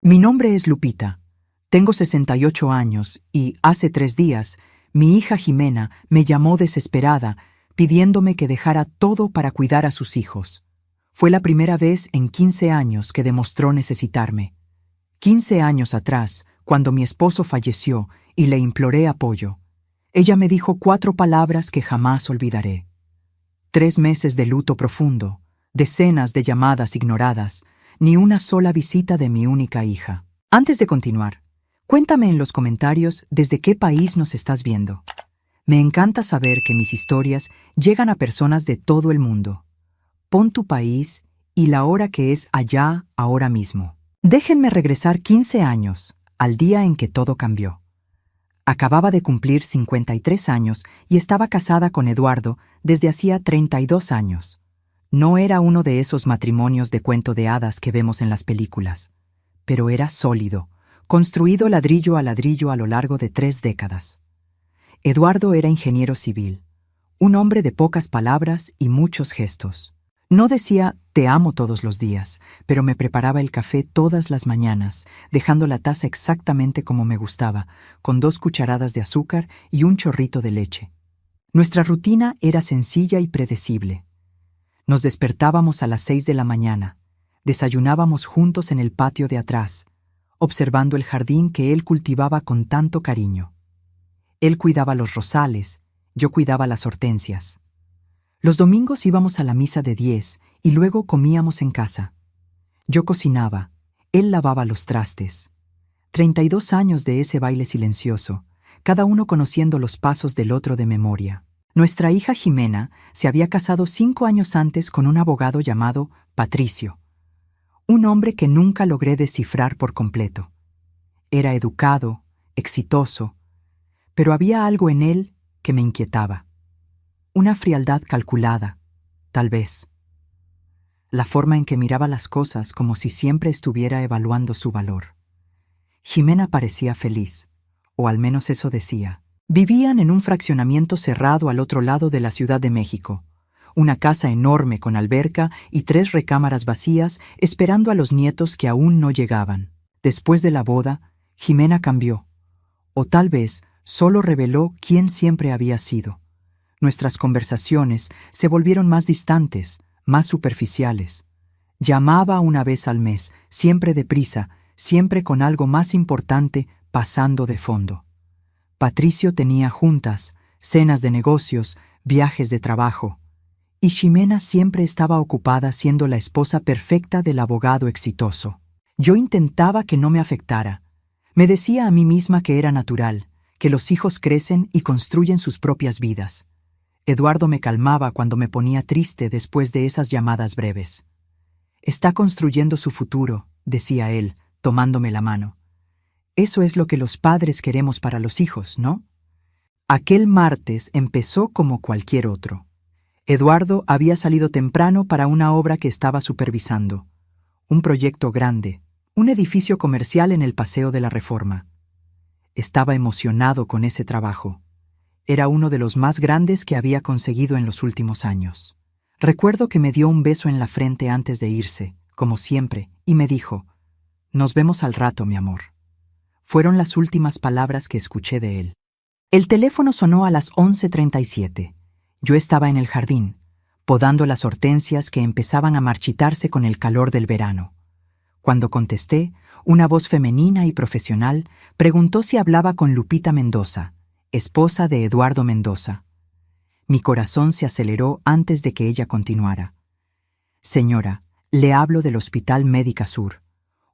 Mi nombre es Lupita. Tengo 68 años y, hace 3 días, mi hija Jimena me llamó desesperada, pidiéndome que dejara todo para cuidar a sus hijos. Fue la primera vez en 15 años que demostró necesitarme. 15 años atrás, cuando mi esposo falleció y le imploré apoyo, ella me dijo 4 palabras que jamás olvidaré. 3 meses de luto profundo, decenas de llamadas ignoradas, ni una sola visita de mi única hija. Antes de continuar, cuéntame en los comentarios desde qué país nos estás viendo. Me encanta saber que mis historias llegan a personas de todo el mundo. Pon tu país y la hora que es allá ahora mismo. Déjenme regresar 15 años, al día en que todo cambió. Acababa de cumplir 53 años y estaba casada con Eduardo desde hacía 32 años. No era uno de esos matrimonios de cuento de hadas que vemos en las películas, pero era sólido, construido ladrillo a lo largo de 3 décadas. Eduardo era ingeniero civil, un hombre de pocas palabras y muchos gestos. No decía «te amo» todos los días, pero me preparaba el café todas las mañanas, dejando la taza exactamente como me gustaba, con 2 cucharadas de azúcar y un chorrito de leche. Nuestra rutina era sencilla y predecible. Nos despertábamos a las 6 de la mañana, desayunábamos juntos en el patio de atrás, observando el jardín que él cultivaba con tanto cariño. Él cuidaba los rosales, yo cuidaba las hortensias. Los domingos íbamos a la misa de 10 y luego comíamos en casa. Yo cocinaba, él lavaba los trastes. 32 años de ese baile silencioso, cada uno conociendo los pasos del otro de memoria. Nuestra hija Jimena se había casado 5 años antes con un abogado llamado Patricio, un hombre que nunca logré descifrar por completo. Era educado, exitoso, pero había algo en él que me inquietaba. Una frialdad calculada, tal vez. La forma en que miraba las cosas como si siempre estuviera evaluando su valor. Jimena parecía feliz, o al menos eso decía. Vivían en un fraccionamiento cerrado al otro lado de la Ciudad de México, una casa enorme con alberca y 3 recámaras vacías esperando a los nietos que aún no llegaban. Después de la boda, Jimena cambió, o tal vez solo reveló quién siempre había sido. Nuestras conversaciones se volvieron más distantes, más superficiales. Llamaba una vez al mes, siempre deprisa, siempre con algo más importante pasando de fondo. Patricio tenía juntas, cenas de negocios, viajes de trabajo, y Jimena siempre estaba ocupada siendo la esposa perfecta del abogado exitoso. Yo intentaba que no me afectara. Me decía a mí misma que era natural, que los hijos crecen y construyen sus propias vidas. Eduardo me calmaba cuando me ponía triste después de esas llamadas breves. «Está construyendo su futuro», decía él, tomándome la mano. Eso es lo que los padres queremos para los hijos, ¿no? Aquel martes empezó como cualquier otro. Eduardo había salido temprano para una obra que estaba supervisando. Un proyecto grande, un edificio comercial en el Paseo de la Reforma. Estaba emocionado con ese trabajo. Era uno de los más grandes que había conseguido en los últimos años. Recuerdo que me dio un beso en la frente antes de irse, como siempre, y me dijo, «Nos vemos al rato, mi amor». Fueron las últimas palabras que escuché de él. El teléfono sonó a las 11:37. Yo estaba en el jardín, podando las hortensias que empezaban a marchitarse con el calor del verano. Cuando contesté, una voz femenina y profesional preguntó si hablaba con Lupita Mendoza, esposa de Eduardo Mendoza. Mi corazón se aceleró antes de que ella continuara. «Señora, le hablo del Hospital Médica Sur.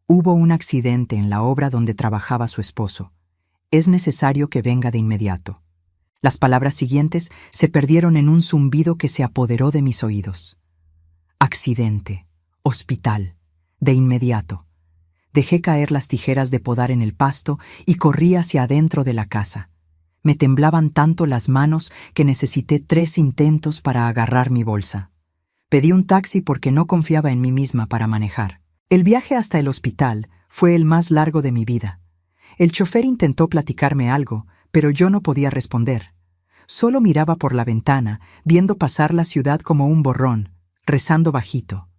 Hubo un accidente en la obra donde trabajaba su esposo. Es necesario que venga de inmediato». Las palabras siguientes se perdieron en un zumbido que se apoderó de mis oídos. Accidente, hospital, de inmediato. Dejé caer las tijeras de podar en el pasto y corrí hacia adentro de la casa. Me temblaban tanto las manos que necesité 3 intentos para agarrar mi bolsa. Pedí un taxi porque no confiaba en mí misma para manejar. El viaje hasta el hospital fue el más largo de mi vida. El chofer intentó platicarme algo, pero yo no podía responder. Solo miraba por la ventana, viendo pasar la ciudad como un borrón, rezando bajito.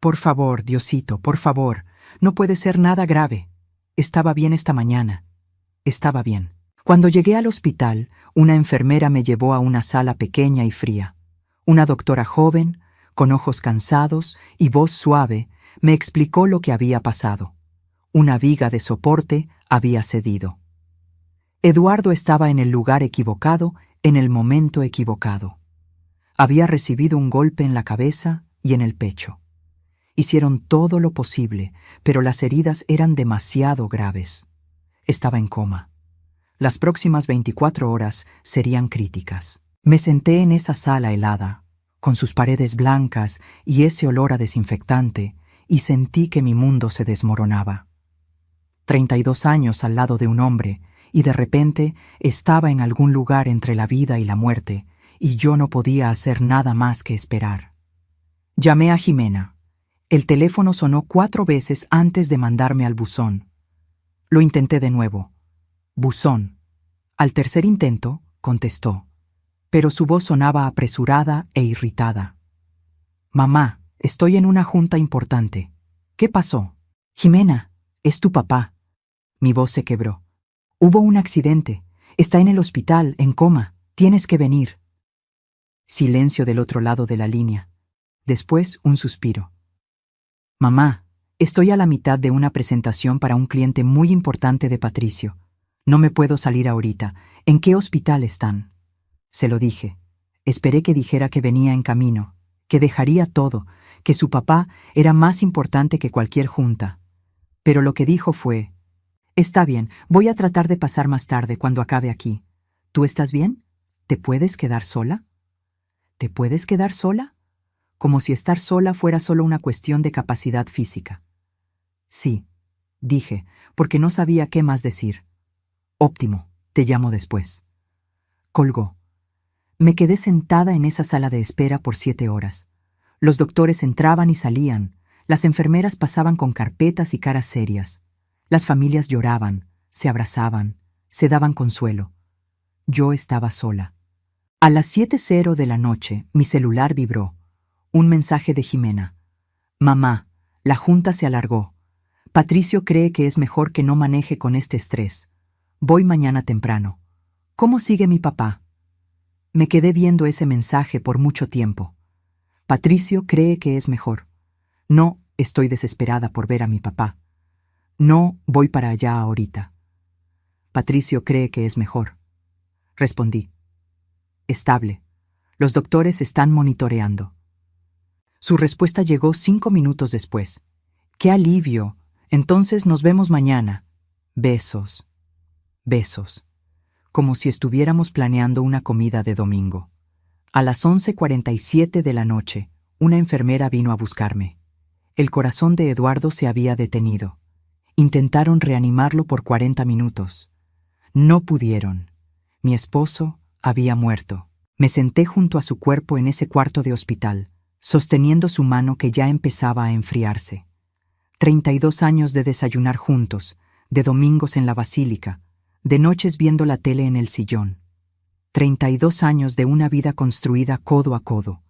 «Por favor, Diosito, por favor, No puede ser nada grave. Estaba bien esta mañana. Estaba bien. Cuando llegué al hospital, una enfermera me llevó a una sala pequeña y fría. Una doctora joven, con ojos cansados y voz suave, me explicó lo que había pasado. Una viga de soporte había cedido. Eduardo estaba en el lugar equivocado, en el momento equivocado. Había recibido un golpe en la cabeza y en el pecho. Hicieron todo lo posible, pero las heridas eran demasiado graves. Estaba en coma. Las próximas 24 horas serían críticas. Me senté en esa sala helada, con sus paredes blancas y ese olor a desinfectante, y sentí que mi mundo se desmoronaba. 32 años al lado de un hombre, y de repente estaba en algún lugar entre la vida y la muerte, y yo no podía hacer nada más que esperar. Llamé a Jimena. El teléfono sonó 4 veces antes de mandarme al buzón. Lo intenté de nuevo. Buzón. Al tercer intento, contestó, pero su voz sonaba apresurada e irritada. Mamá, estoy en una junta importante. ¿Qué pasó? Jimena, es tu papá. Mi voz se quebró. Hubo un accidente. Está en el hospital, en coma. Tienes que venir. Silencio del otro lado de la línea. Después, un suspiro. Mamá, estoy a la mitad de una presentación para un cliente muy importante de Patricio. No me puedo salir ahorita. ¿En qué hospital están? Se lo dije. Esperé que dijera que venía en camino, que dejaría todo, que su papá era más importante que cualquier junta. Pero lo que dijo fue: está bien, voy a tratar de pasar más tarde cuando acabe aquí. ¿Tú estás bien? ¿Te puedes quedar sola? ¿Te puedes quedar sola? Como si estar sola fuera solo una cuestión de capacidad física. Sí, dije, porque no sabía qué más decir. Óptimo, te llamo después. Colgó. Me quedé sentada en esa sala de espera por 7 horas. Los doctores entraban y salían, las enfermeras pasaban con carpetas y caras serias. Las familias lloraban, se abrazaban, se daban consuelo. Yo estaba sola. A las 7:00 de la noche, mi celular vibró. Un mensaje de Jimena. Mamá, la junta se alargó. Patricio cree que es mejor que no maneje con este estrés. Voy mañana temprano. ¿Cómo sigue mi papá? Me quedé viendo ese mensaje por mucho tiempo. Patricio cree que es mejor. No, estoy desesperada por ver a mi papá. No, voy para allá ahorita. Patricio cree que es mejor. Respondí. Estable. Los doctores están monitoreando. Su respuesta llegó 5 minutos después. ¡Qué alivio! Entonces nos vemos mañana. Besos. Besos. Como si estuviéramos planeando una comida de domingo. A las 11:47 de la noche, una enfermera vino a buscarme. El corazón de Eduardo se había detenido. Intentaron reanimarlo por 40 minutos. No pudieron. Mi esposo había muerto. Me senté junto a su cuerpo en ese cuarto de hospital, sosteniendo su mano que ya empezaba a enfriarse. 32 años de desayunar juntos, de domingos en la basílica, de noches viendo la tele en el sillón. 32 años de una vida construida codo a codo.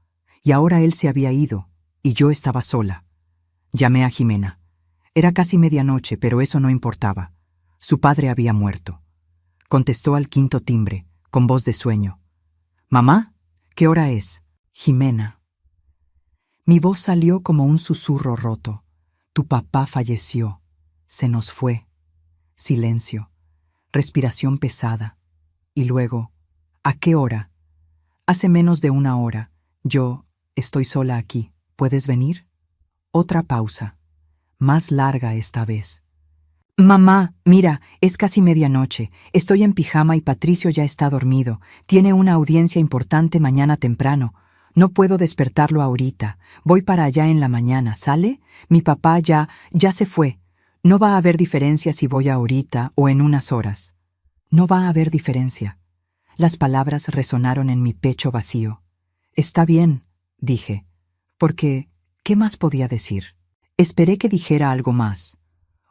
Y ahora él se había ido, y yo estaba sola. Llamé a Jimena. Era casi medianoche, pero eso no importaba. Su padre había muerto. Contestó al 5.º timbre, con voz de sueño. «¿Mamá? ¿Qué hora es?» «Jimena». Mi voz salió como un susurro roto. «Tu papá falleció. Se nos fue». Silencio. Respiración pesada. Y luego, ¿a qué hora? Hace menos de 1 hora. Yo estoy sola aquí. ¿Puedes venir? Otra pausa. Más larga esta vez. Mamá, mira, es casi medianoche. Estoy en pijama y Patricio ya está dormido. Tiene una audiencia importante mañana temprano. No puedo despertarlo ahorita. Voy para allá en la mañana. ¿Sale? Mi papá ya se fue. No va a haber diferencia si voy ahorita o en unas horas. No va a haber diferencia. Las palabras resonaron en mi pecho vacío. Está bien, dije, porque ¿qué más podía decir? Esperé que dijera algo más.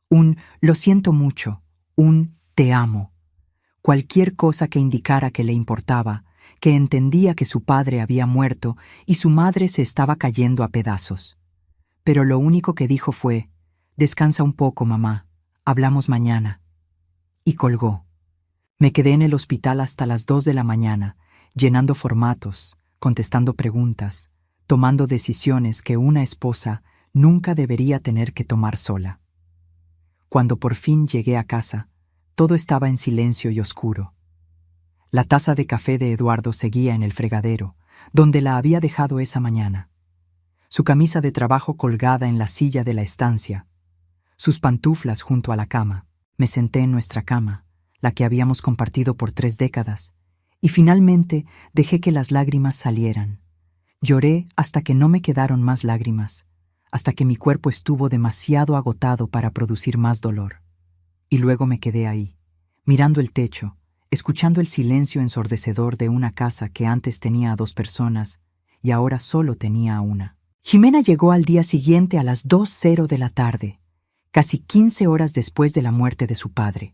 Un lo siento mucho, un te amo. Cualquier cosa que indicara que le importaba, que entendía que su padre había muerto y su madre se estaba cayendo a pedazos. Pero lo único que dijo fue, Descansa un poco, mamá. Hablamos mañana. Y colgó. Me quedé en el hospital hasta las 2 de la mañana, llenando formatos, contestando preguntas, tomando decisiones que una esposa nunca debería tener que tomar sola. Cuando por fin llegué a casa, todo estaba en silencio y oscuro. La taza de café de Eduardo seguía en el fregadero, donde la había dejado esa mañana. Su camisa de trabajo colgada en la silla de la estancia, sus pantuflas junto a la cama. Me senté en nuestra cama, la que habíamos compartido por 3 décadas, y finalmente dejé que las lágrimas salieran. Lloré hasta que no me quedaron más lágrimas, hasta que mi cuerpo estuvo demasiado agotado para producir más dolor. Y luego me quedé ahí, mirando el techo, escuchando el silencio ensordecedor de una casa que antes tenía a 2 personas y ahora solo tenía a una. Jimena llegó al día siguiente a las 2:00 de la tarde, casi 15 horas después de la muerte de su padre.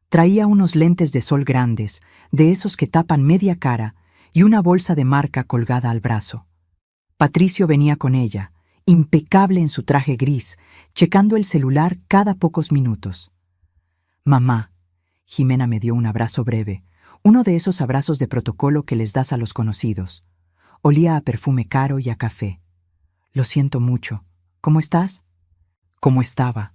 Traía unos lentes de sol grandes, de esos que tapan media cara, y una bolsa de marca colgada al brazo. Patricio venía con ella, impecable en su traje gris, checando el celular cada pocos minutos. «Mamá», Jimena me dio un abrazo breve, uno de esos abrazos de protocolo que les das a los conocidos. Olía a perfume caro y a café. «Lo siento mucho. ¿Cómo estás?» «¿Cómo estaba?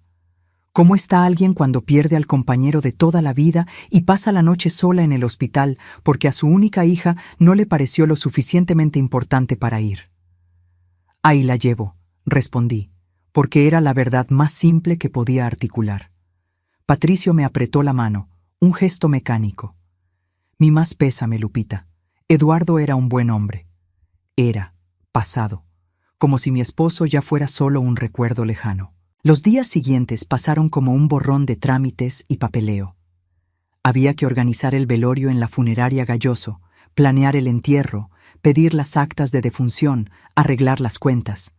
¿Cómo está alguien cuando pierde al compañero de toda la vida y pasa la noche sola en el hospital porque a su única hija no le pareció lo suficientemente importante para ir?» «Ahí la llevo», respondí, porque era la verdad más simple que podía articular. Patricio me apretó la mano, un gesto mecánico. «Mi más pésame, Lupita. Eduardo era un buen hombre. Era, pasado, como si mi esposo ya fuera solo un recuerdo lejano». Los días siguientes pasaron como un borrón de trámites y papeleo. Había que organizar el velorio en la funeraria Galloso, planear el entierro, pedir las actas de defunción, arreglar las cuentas.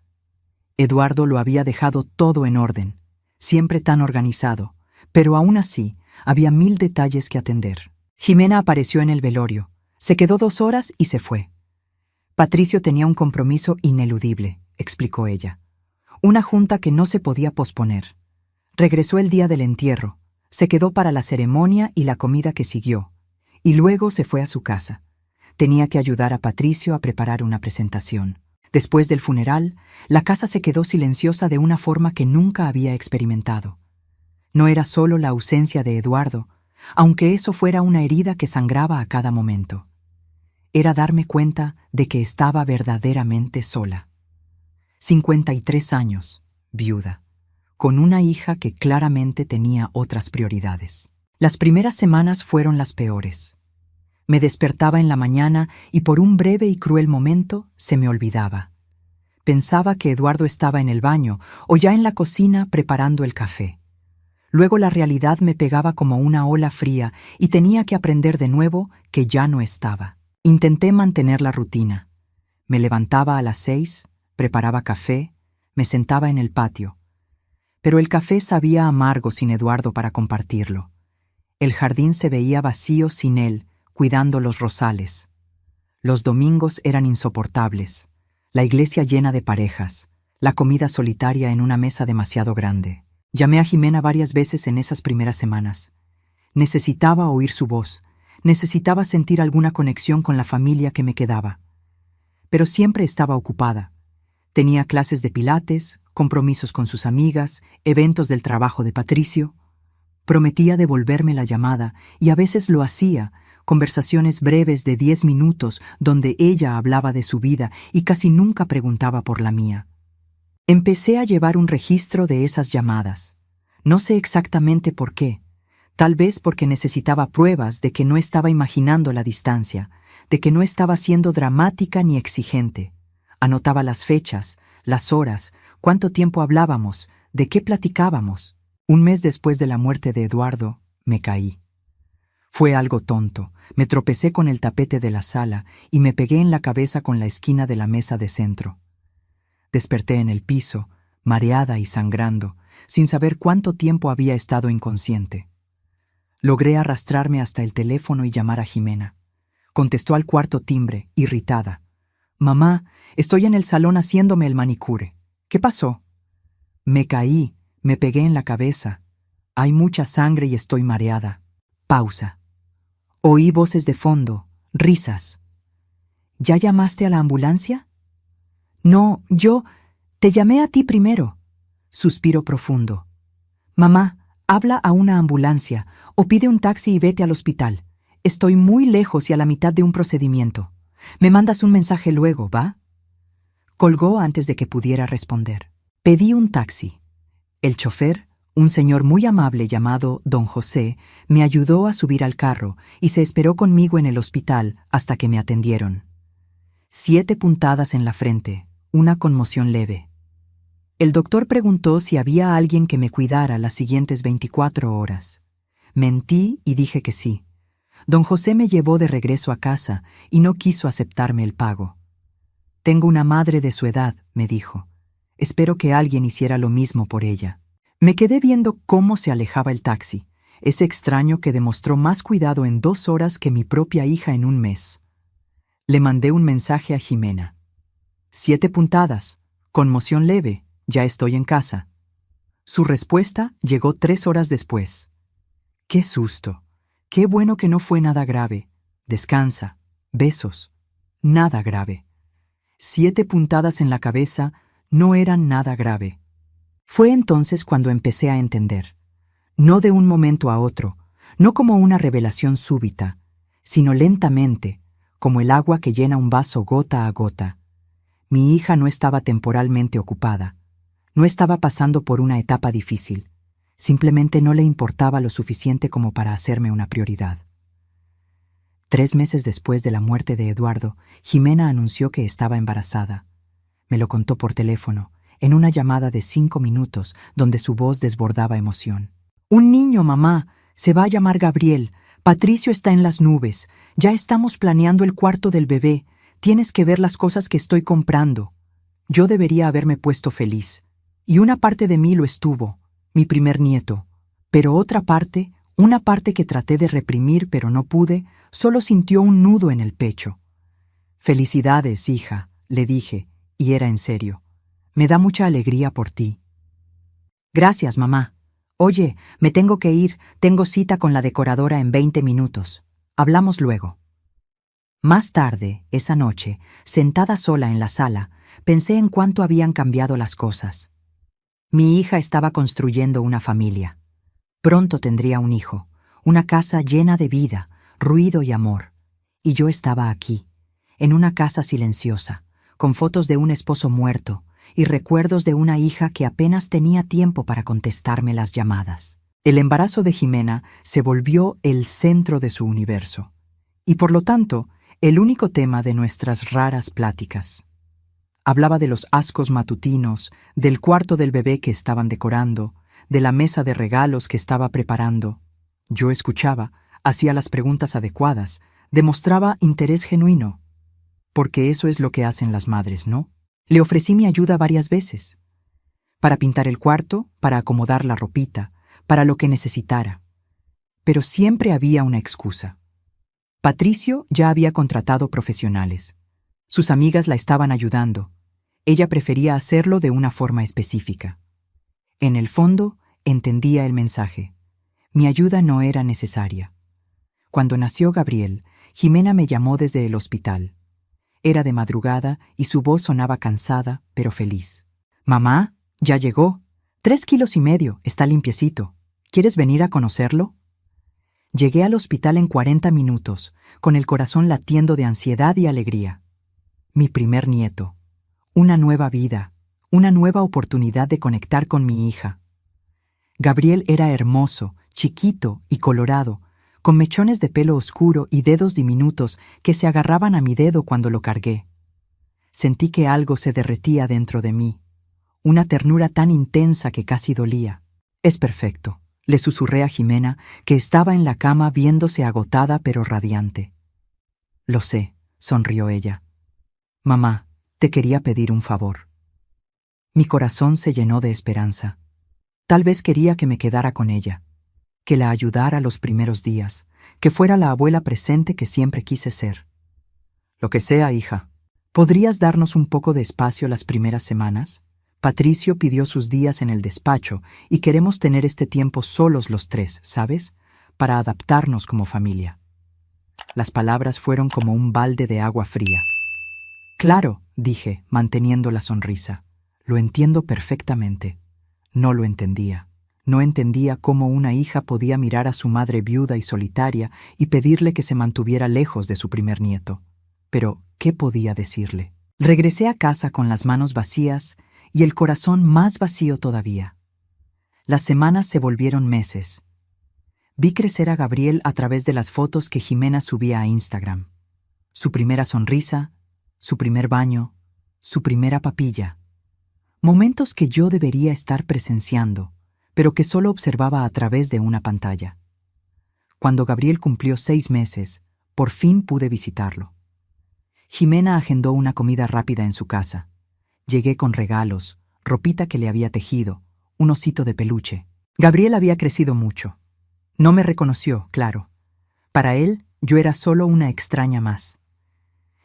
Eduardo lo había dejado todo en orden, siempre tan organizado, pero aún así había 1000 detalles que atender. Jimena apareció en el velorio, se quedó 2 horas y se fue. Patricio tenía un compromiso ineludible, explicó ella. Una junta que no se podía posponer. Regresó el día del entierro, se quedó para la ceremonia y la comida que siguió, y luego se fue a su casa. Tenía que ayudar a Patricio a preparar una presentación. Después del funeral, la casa se quedó silenciosa de una forma que nunca había experimentado. No era solo la ausencia de Eduardo, aunque eso fuera una herida que sangraba a cada momento. Era darme cuenta de que estaba verdaderamente sola. 53 años, viuda, con una hija que claramente tenía otras prioridades. Las primeras semanas fueron las peores. Me despertaba en la mañana y por un breve y cruel momento se me olvidaba. Pensaba que Eduardo estaba en el baño o ya en la cocina preparando el café. Luego la realidad me pegaba como una ola fría y tenía que aprender de nuevo que ya no estaba. Intenté mantener la rutina. Me levantaba a las 6, preparaba café, me sentaba en el patio. Pero el café sabía amargo sin Eduardo para compartirlo. El jardín se veía vacío sin él, cuidando los rosales. Los domingos eran insoportables. La iglesia llena de parejas, la comida solitaria en una mesa demasiado grande. Llamé a Jimena varias veces en esas primeras semanas. Necesitaba oír su voz, necesitaba sentir alguna conexión con la familia que me quedaba. Pero siempre estaba ocupada. Tenía clases de pilates, compromisos con sus amigas, eventos del trabajo de Patricio. Prometía devolverme la llamada y a veces lo hacía, conversaciones breves de 10 minutos donde ella hablaba de su vida y casi nunca preguntaba por la mía. Empecé a llevar un registro de esas llamadas. No sé exactamente por qué. Tal vez porque necesitaba pruebas de que no estaba imaginando la distancia, de que no estaba siendo dramática ni exigente. Anotaba las fechas, las horas, cuánto tiempo hablábamos, de qué platicábamos. Un mes después de la muerte de Eduardo, me caí. Fue algo tonto. Me tropecé con el tapete de la sala y me pegué en la cabeza con la esquina de la mesa de centro. Desperté en el piso, mareada y sangrando, sin saber cuánto tiempo había estado inconsciente. Logré arrastrarme hasta el teléfono y llamar a Jimena. Contestó al cuarto timbre, irritada. «Mamá, estoy en el salón haciéndome el manicure. ¿Qué pasó?» «Me caí», Me pegué en la cabeza. Hay mucha sangre y estoy mareada. Pausa. Oí voces de fondo, risas. ¿Ya llamaste a la ambulancia? No, te llamé a ti primero. Suspiro profundo. Mamá, habla a una ambulancia o pide un taxi y vete al hospital. Estoy muy lejos y a la mitad de un procedimiento. Me mandas un mensaje luego, ¿va? Colgó antes de que pudiera responder. Pedí un taxi. El chofer, un señor muy amable llamado Don José, me ayudó a subir al carro y se esperó conmigo en el hospital hasta que me atendieron. 7 puntadas en la frente, una conmoción leve. El doctor preguntó si había alguien que me cuidara las siguientes 24 horas. Mentí y dije que sí. Don José me llevó de regreso a casa y no quiso aceptarme el pago. Tengo una madre de su edad, me dijo. Espero que alguien hiciera lo mismo por ella. Me quedé viendo cómo se alejaba el taxi, ese extraño que demostró más cuidado en 2 horas que mi propia hija en un mes. Le mandé un mensaje a Jimena. 7 puntadas, conmoción leve, ya estoy en casa. Su respuesta llegó 3 horas después. ¡Qué susto! ¡Qué bueno que no fue nada grave! Descansa. Besos. Nada grave. 7 puntadas en la cabeza no eran nada grave. Fue entonces cuando empecé a entender. No de un momento a otro, no como una revelación súbita, sino lentamente, como el agua que llena un vaso gota a gota. Mi hija no estaba temporalmente ocupada. No estaba pasando por una etapa difícil. Simplemente no le importaba lo suficiente como para hacerme una prioridad. 3 meses después de la muerte de Eduardo, Jimena anunció que estaba embarazada. Me lo contó por teléfono, en una llamada de 5 minutos, donde su voz desbordaba emoción. «Un niño, mamá. Se va a llamar Gabriel. Patricio está en las nubes. Ya estamos planeando el cuarto del bebé. Tienes que ver las cosas que estoy comprando». Yo debería haberme puesto feliz. Y una parte de mí lo estuvo, mi primer nieto. Pero otra parte, una parte que traté de reprimir pero no pude, solo sintió un nudo en el pecho. «Felicidades, hija», le dije, y era en serio. «Me da mucha alegría por ti». «Gracias, mamá. Oye, me tengo que ir. Tengo cita con la decoradora en 20 minutos. Hablamos luego». Más tarde, esa noche, sentada sola en la sala, pensé en cuánto habían cambiado las cosas. Mi hija estaba construyendo una familia. Pronto tendría un hijo, una casa llena de vida, ruido y amor. Y yo estaba aquí, en una casa silenciosa, con fotos de un esposo muerto y recuerdos de una hija que apenas tenía tiempo para contestarme las llamadas. El embarazo de Jimena se volvió el centro de su universo, y por lo tanto, el único tema de nuestras raras pláticas. Hablaba de los ascos matutinos, del cuarto del bebé que estaban decorando, de la mesa de regalos que estaba preparando. Yo escuchaba, hacía las preguntas adecuadas, demostraba interés genuino. Porque eso es lo que hacen las madres, ¿no? Le ofrecí mi ayuda varias veces. Para pintar el cuarto, para acomodar la ropita, para lo que necesitara. Pero siempre había una excusa. Patricio ya había contratado profesionales. Sus amigas la estaban ayudando. Ella prefería hacerlo de una forma específica. En el fondo, entendía el mensaje. Mi ayuda no era necesaria. Cuando nació Gabriel, Jimena me llamó desde el hospital. Era de madrugada y su voz sonaba cansada, pero feliz. «Mamá, ya llegó. 3,5 kilos, está limpiecito. ¿Quieres venir a conocerlo?» Llegué al hospital en 40 minutos, con el corazón latiendo de ansiedad y alegría. Mi primer nieto. Una nueva vida, una nueva oportunidad de conectar con mi hija. Gabriel era hermoso, chiquito y colorado, con mechones de pelo oscuro y dedos diminutos que se agarraban a mi dedo cuando lo cargué. Sentí que algo se derretía dentro de mí, una ternura tan intensa que casi dolía. «Es perfecto», le susurré a Jimena, que estaba en la cama viéndose agotada pero radiante. «Lo sé», sonrió ella. «Mamá, te quería pedir un favor». Mi corazón se llenó de esperanza. Tal vez quería que me quedara con ella, que la ayudara los primeros días, que fuera la abuela presente que siempre quise ser. «Lo que sea, hija. ¿Podrías darnos un poco de espacio las primeras semanas? Patricio pidió sus días en el despacho y queremos tener este tiempo solos los tres, ¿sabes? Para adaptarnos como familia. Las palabras fueron como un balde de agua fría. Claro, dije, manteniendo la sonrisa. Lo entiendo perfectamente. No lo entendía. No entendía cómo una hija podía mirar a su madre viuda y solitaria y pedirle que se mantuviera lejos de su primer nieto. Pero, ¿qué podía decirle? Regresé a casa con las manos vacías y el corazón más vacío todavía. Las semanas se volvieron meses. Vi crecer a Gabriel a través de las fotos que Jimena subía a Instagram. Su primera sonrisa, su primer baño, su primera papilla. Momentos que yo debería estar presenciando, pero que solo observaba a través de una pantalla. Cuando Gabriel cumplió 6 meses, por fin pude visitarlo. Jimena agendó una comida rápida en su casa. Llegué con regalos, ropita que le había tejido, un osito de peluche. Gabriel había crecido mucho. No me reconoció, claro. Para él, yo era solo una extraña más.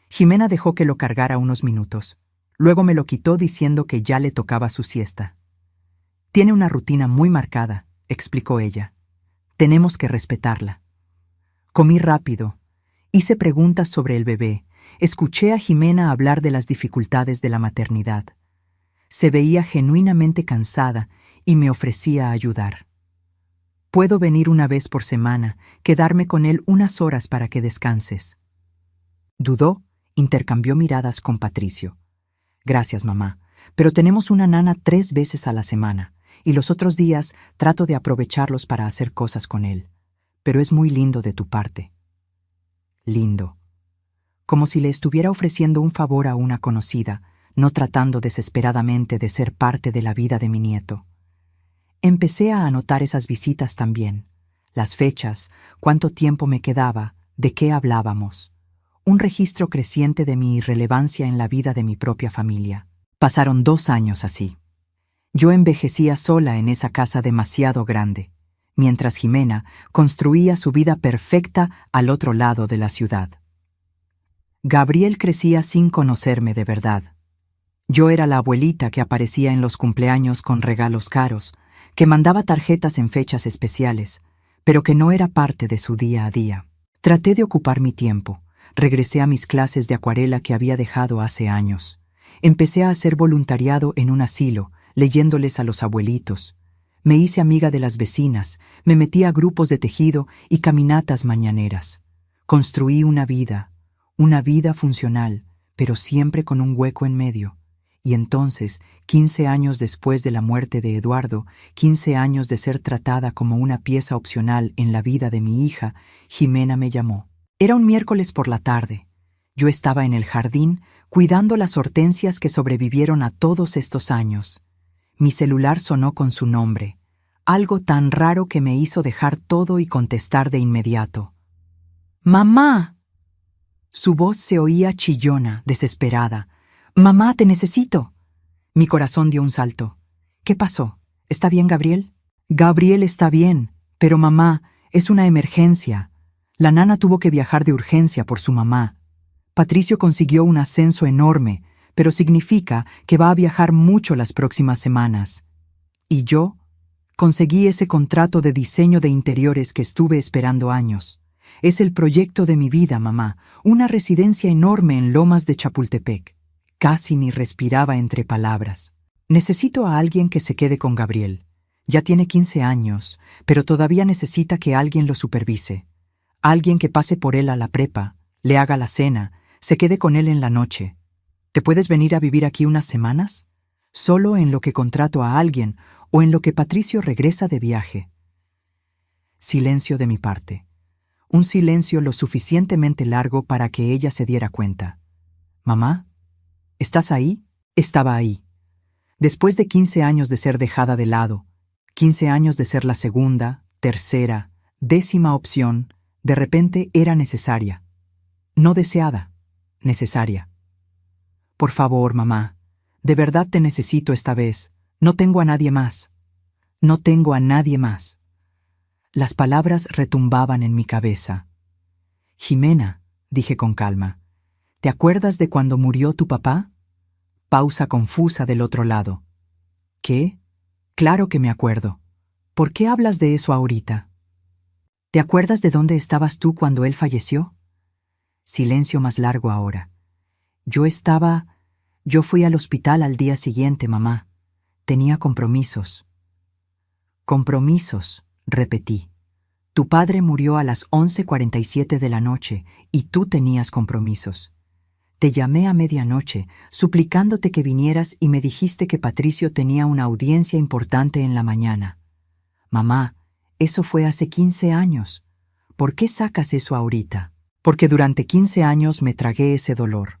Jimena dejó que lo cargara unos minutos. Luego me lo quitó diciendo que ya le tocaba su siesta. Tiene una rutina muy marcada, explicó ella. Tenemos que respetarla. Comí rápido. Hice preguntas sobre el bebé. Escuché a Jimena hablar de las dificultades de la maternidad. Se veía genuinamente cansada y me ofrecía ayudar. Puedo venir una vez por semana, quedarme con él unas horas para que descanses. Dudó, intercambió miradas con Patricio. Gracias, mamá, pero tenemos una nana 3 veces a la semana, y los otros días trato de aprovecharlos para hacer cosas con él. Pero es muy lindo de tu parte. Lindo. Como si le estuviera ofreciendo un favor a una conocida, no tratando desesperadamente de ser parte de la vida de mi nieto. Empecé a anotar esas visitas también, las fechas, cuánto tiempo me quedaba, de qué hablábamos. Un registro creciente de mi irrelevancia en la vida de mi propia familia. Pasaron 2 años así. Yo envejecía sola en esa casa demasiado grande, mientras Jimena construía su vida perfecta al otro lado de la ciudad. Gabriel crecía sin conocerme de verdad. Yo era la abuelita que aparecía en los cumpleaños con regalos caros, que mandaba tarjetas en fechas especiales, pero que no era parte de su día a día. Traté de ocupar mi tiempo. Regresé a mis clases de acuarela que había dejado hace años. Empecé a hacer voluntariado en un asilo, leyéndoles a los abuelitos. Me hice amiga de las vecinas, me metí a grupos de tejido y caminatas mañaneras. Construí una vida funcional, pero siempre con un hueco en medio. Y entonces, 15 años después de la muerte de Eduardo, 15 años de ser tratada como una pieza opcional en la vida de mi hija, Jimena me llamó. Era un miércoles por la tarde. Yo estaba en el jardín cuidando las hortensias que sobrevivieron a todos estos años. Mi celular sonó con su nombre, algo tan raro que me hizo dejar todo y contestar de inmediato. ¡Mamá! Su voz se oía chillona, desesperada. ¡Mamá, te necesito! Mi corazón dio un salto. ¿Qué pasó? ¿Está bien, Gabriel? Gabriel está bien, pero mamá, es una emergencia. La nana tuvo que viajar de urgencia por su mamá. Patricio consiguió un ascenso enorme, pero significa que va a viajar mucho las próximas semanas. ¿Y yo? Conseguí ese contrato de diseño de interiores que estuve esperando años. Es el proyecto de mi vida, mamá, una residencia enorme en Lomas de Chapultepec. Casi ni respiraba entre palabras. Necesito a alguien que se quede con Gabriel. Ya tiene 15 años, pero todavía necesita que alguien lo supervise. Alguien que pase por él a la prepa, le haga la cena, se quede con él en la noche. ¿Te puedes venir a vivir aquí unas semanas? Solo en lo que contrato a alguien o en lo que Patricio regresa de viaje. Silencio de mi parte. Un silencio lo suficientemente largo para que ella se diera cuenta. «¿Mamá? ¿Estás ahí?» Estaba ahí. Después de 15 años de ser dejada de lado, 15 años de ser la segunda, tercera, 10ª opción, de repente era necesaria. No deseada, necesaria. Por favor, mamá, de verdad te necesito esta vez. No tengo a nadie más. No tengo a nadie más. Las palabras retumbaban en mi cabeza. Jimena, dije con calma, ¿te acuerdas de cuando murió tu papá? Pausa confusa del otro lado. ¿Qué? Claro que me acuerdo. ¿Por qué hablas de eso ahorita? ¿Te acuerdas de dónde estabas tú cuando él falleció? Silencio más largo ahora. Yo fui al hospital al día siguiente, mamá. Tenía compromisos. Compromisos, repetí. Tu padre murió a las 11:47 de la noche y tú tenías compromisos. Te llamé a medianoche, suplicándote que vinieras y me dijiste que Patricio tenía una audiencia importante en la mañana. Mamá, eso fue hace 15 años. ¿Por qué sacas eso ahorita? Porque durante 15 años me tragué ese dolor.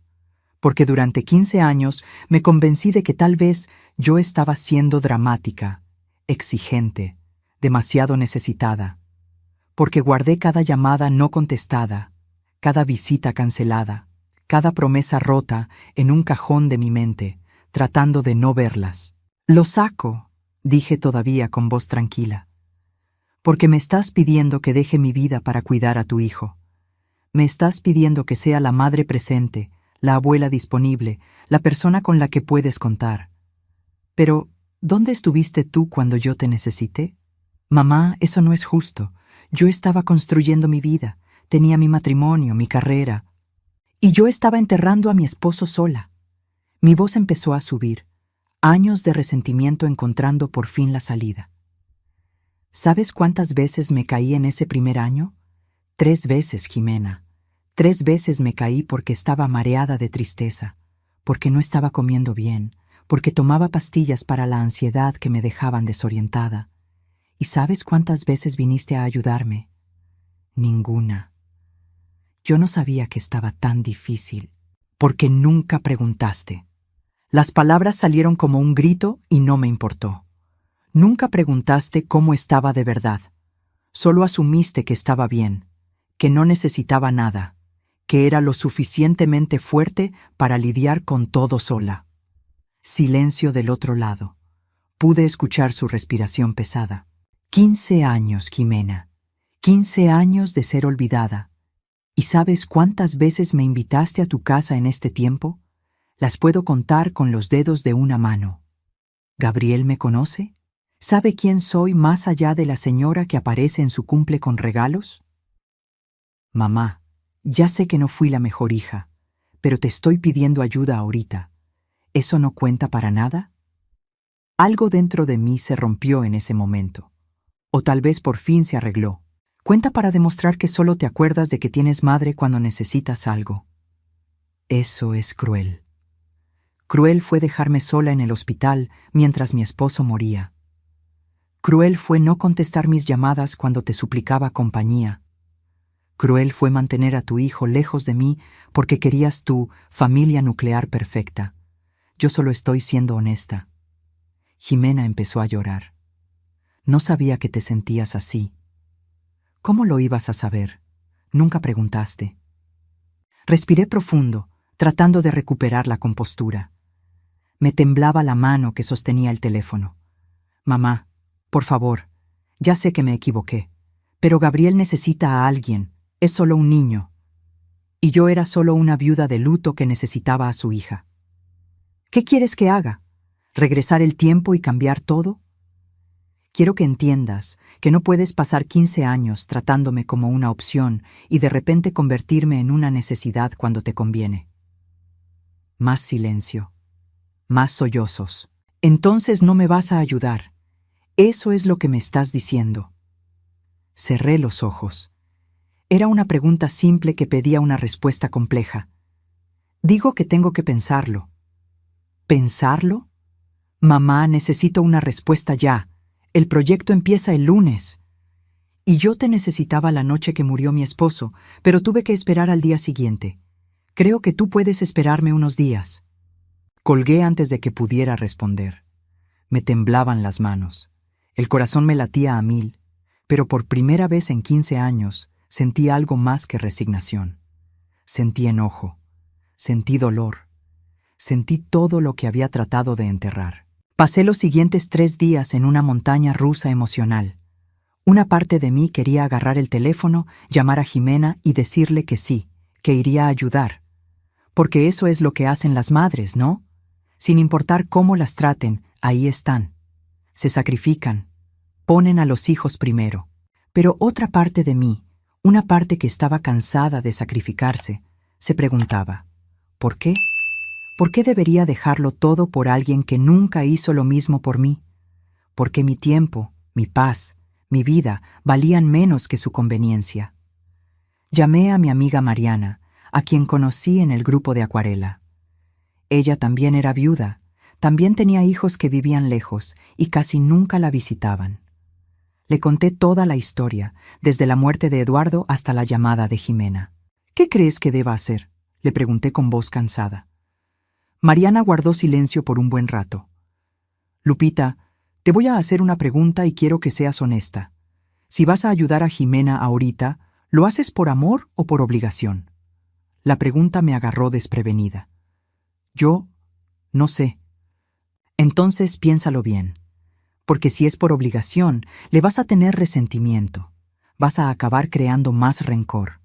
Porque durante 15 años me convencí de que tal vez yo estaba siendo dramática, exigente, demasiado necesitada. Porque guardé cada llamada no contestada, cada visita cancelada, cada promesa rota en un cajón de mi mente, tratando de no verlas. Lo saco, dije todavía con voz tranquila. Porque me estás pidiendo que deje mi vida para cuidar a tu hijo. Me estás pidiendo que sea la madre presente, la abuela disponible, la persona con la que puedes contar. Pero, ¿dónde estuviste tú cuando yo te necesité? Mamá, eso no es justo. Yo estaba construyendo mi vida, tenía mi matrimonio, mi carrera. Y yo estaba enterrando a mi esposo sola. Mi voz empezó a subir, años de resentimiento encontrando por fin la salida. ¿Sabes cuántas veces me caí en ese primer año? 3 veces, Jimena. 3 veces me caí porque estaba mareada de tristeza, porque no estaba comiendo bien, porque tomaba pastillas para la ansiedad que me dejaban desorientada. ¿Y sabes cuántas veces viniste a ayudarme? Ninguna. Yo no sabía que estaba tan difícil, porque nunca preguntaste. Las palabras salieron como un grito y no me importó. Nunca preguntaste cómo estaba de verdad. Solo asumiste que estaba bien, que no necesitaba nada, que era lo suficientemente fuerte para lidiar con todo sola. Silencio del otro lado. Pude escuchar su respiración pesada. 15 años, Jimena. 15 años de ser olvidada. ¿Y sabes cuántas veces me invitaste a tu casa en este tiempo? Las puedo contar con los dedos de una mano. ¿Gabriel me conoce? ¿Sabe quién soy más allá de la señora que aparece en su cumple con regalos? Mamá, ya sé que no fui la mejor hija, pero te estoy pidiendo ayuda ahorita. ¿Eso no cuenta para nada? Algo dentro de mí se rompió en ese momento. O tal vez por fin se arregló. Cuenta para demostrar que solo te acuerdas de que tienes madre cuando necesitas algo. Eso es cruel. Cruel fue dejarme sola en el hospital mientras mi esposo moría. Cruel fue no contestar mis llamadas cuando te suplicaba compañía. Cruel fue mantener a tu hijo lejos de mí porque querías tu familia nuclear perfecta. Yo solo estoy siendo honesta. Jimena empezó a llorar. No sabía que te sentías así. ¿Cómo lo ibas a saber? Nunca preguntaste. Respiré profundo, tratando de recuperar la compostura. Me temblaba la mano que sostenía el teléfono. Mamá, por favor, ya sé que me equivoqué, pero Gabriel necesita a alguien, es solo un niño. Y yo era solo una viuda de luto que necesitaba a su hija. ¿Qué quieres que haga? ¿Regresar el tiempo y cambiar todo? Quiero que entiendas que no puedes pasar 15 años tratándome como una opción y de repente convertirme en una necesidad cuando te conviene. Más silencio. Más sollozos. Entonces no me vas a ayudar. Eso es lo que me estás diciendo. Cerré los ojos. Era una pregunta simple que pedía una respuesta compleja. Digo que tengo que pensarlo. ¿Pensarlo? Mamá, necesito una respuesta ya. El proyecto empieza el lunes. Y yo te necesitaba la noche que murió mi esposo, pero tuve que esperar al día siguiente. Creo que tú puedes esperarme unos días. Colgué antes de que pudiera responder. Me temblaban las manos. El corazón me latía a 1000, pero por primera vez en 15 años sentí algo más que resignación. Sentí enojo. Sentí dolor. Sentí todo lo que había tratado de enterrar. Pasé los siguientes 3 días en una montaña rusa emocional. Una parte de mí quería agarrar el teléfono, llamar a Jimena y decirle que sí, que iría a ayudar. Porque eso es lo que hacen las madres, ¿no? Sin importar cómo las traten, ahí están. se sacrifican, ponen a los hijos primero. Pero otra parte de mí, una parte que estaba cansada de sacrificarse, se preguntaba, ¿por qué? ¿Por qué debería dejarlo todo por alguien que nunca hizo lo mismo por mí? ¿Por qué mi tiempo, mi paz, mi vida valían menos que su conveniencia? Llamé a mi amiga Mariana, a quien conocí en el grupo de acuarela. Ella también era viuda, también tenía hijos que vivían lejos y casi nunca la visitaban. Le conté toda la historia, desde la muerte de Eduardo hasta la llamada de Jimena. ¿Qué crees que deba hacer?, le pregunté con voz cansada. Mariana guardó silencio por un buen rato. Lupita, te voy a hacer una pregunta y quiero que seas honesta. Si vas a ayudar a Jimena ahorita, ¿lo haces por amor o por obligación? La pregunta me agarró desprevenida. Yo no sé. Entonces piénsalo bien. Porque si es por obligación, le vas a tener resentimiento. Vas a acabar creando más rencor.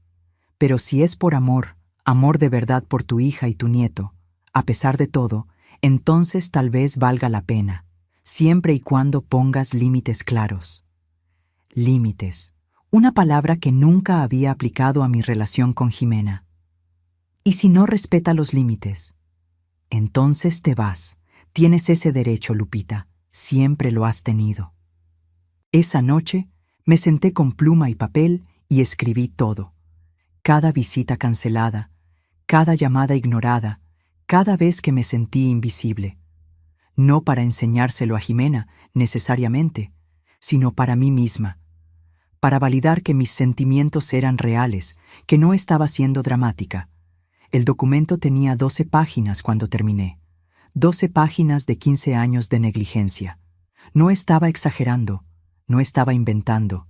Pero si es por amor, amor de verdad por tu hija y tu nieto, a pesar de todo, entonces tal vez valga la pena, siempre y cuando pongas límites claros. Límites, una palabra que nunca había aplicado a mi relación con Jimena. ¿Y si no respeta los límites? Entonces te vas. Tienes ese derecho, Lupita. Siempre lo has tenido. Esa noche me senté con pluma y papel y escribí todo. Cada visita cancelada, cada llamada ignorada, cada vez que me sentí invisible. No para enseñárselo a Jimena, necesariamente, sino para mí misma. Para validar que mis sentimientos eran reales, que no estaba siendo dramática. El documento tenía 12 páginas cuando terminé. 12 páginas de 15 años de negligencia. No estaba exagerando, no estaba inventando,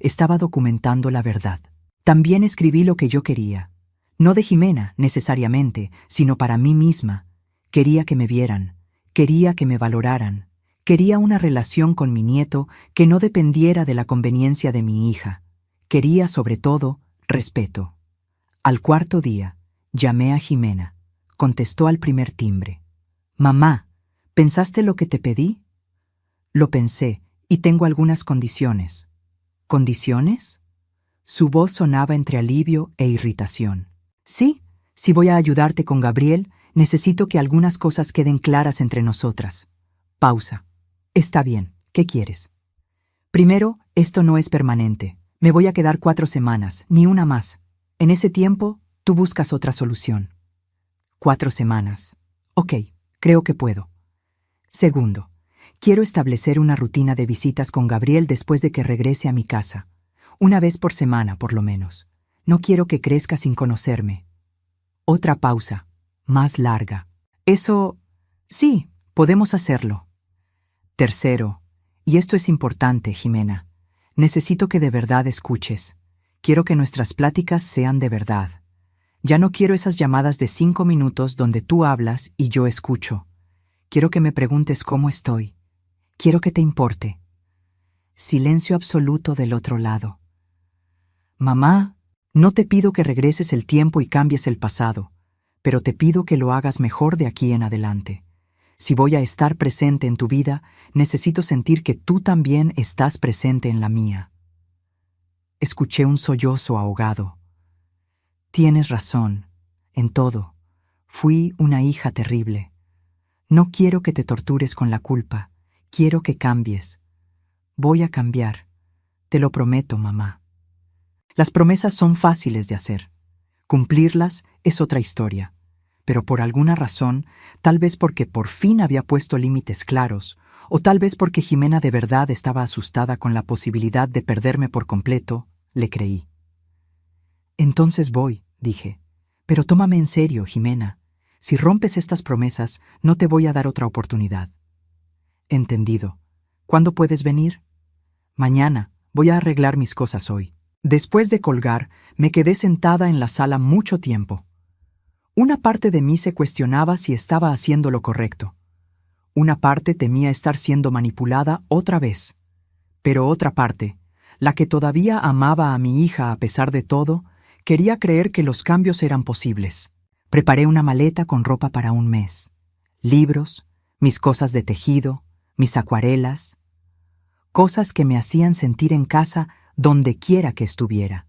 estaba documentando la verdad. También escribí lo que yo quería. No de Jimena, necesariamente, sino para mí misma. Quería que me vieran, quería que me valoraran, quería una relación con mi nieto que no dependiera de la conveniencia de mi hija. Quería, sobre todo, respeto. Al cuarto día, llamé a Jimena. Contestó al primer timbre. Mamá, ¿pensaste lo que te pedí? Lo pensé, y tengo algunas condiciones. ¿Condiciones? Su voz sonaba entre alivio e irritación. Sí, si voy a ayudarte con Gabriel, necesito que algunas cosas queden claras entre nosotras. Pausa. Está bien, ¿qué quieres? Primero, esto no es permanente. Me voy a quedar 4 semanas, ni una más. En ese tiempo, tú buscas otra solución. 4 semanas. Ok. Creo que puedo. Segundo, quiero establecer una rutina de visitas con Gabriel después de que regrese a mi casa. Una vez por semana, por lo menos. No quiero que crezca sin conocerme. Otra pausa, más larga. Eso... sí, podemos hacerlo. Tercero, y esto es importante, Jimena, necesito que de verdad escuches. Quiero que nuestras pláticas sean de verdad. Ya no quiero esas llamadas de 5 minutos donde tú hablas y yo escucho. Quiero que me preguntes cómo estoy. Quiero que te importe. Silencio absoluto del otro lado. Mamá, no te pido que regreses el tiempo y cambies el pasado, pero te pido que lo hagas mejor de aquí en adelante. Si voy a estar presente en tu vida, necesito sentir que tú también estás presente en la mía. Escuché un sollozo ahogado. Tienes razón, en todo. Fui una hija terrible. No quiero que te tortures con la culpa. Quiero que cambies. Voy a cambiar. Te lo prometo, mamá. Las promesas son fáciles de hacer. Cumplirlas es otra historia. Pero por alguna razón, tal vez porque por fin había puesto límites claros, o tal vez porque Jimena de verdad estaba asustada con la posibilidad de perderme por completo, le creí. Entonces voy, dije. Pero tómame en serio, Jimena. Si rompes estas promesas, no te voy a dar otra oportunidad. Entendido. ¿Cuándo puedes venir? Mañana. Voy a arreglar mis cosas hoy. Después de colgar, me quedé sentada en la sala mucho tiempo. Una parte de mí se cuestionaba si estaba haciendo lo correcto. Una parte temía estar siendo manipulada otra vez. Pero otra parte, la que todavía amaba a mi hija a pesar de todo, quería creer que los cambios eran posibles. Preparé una maleta con ropa para un mes. Libros, mis cosas de tejido, mis acuarelas, cosas que me hacían sentir en casa donde quiera que estuviera.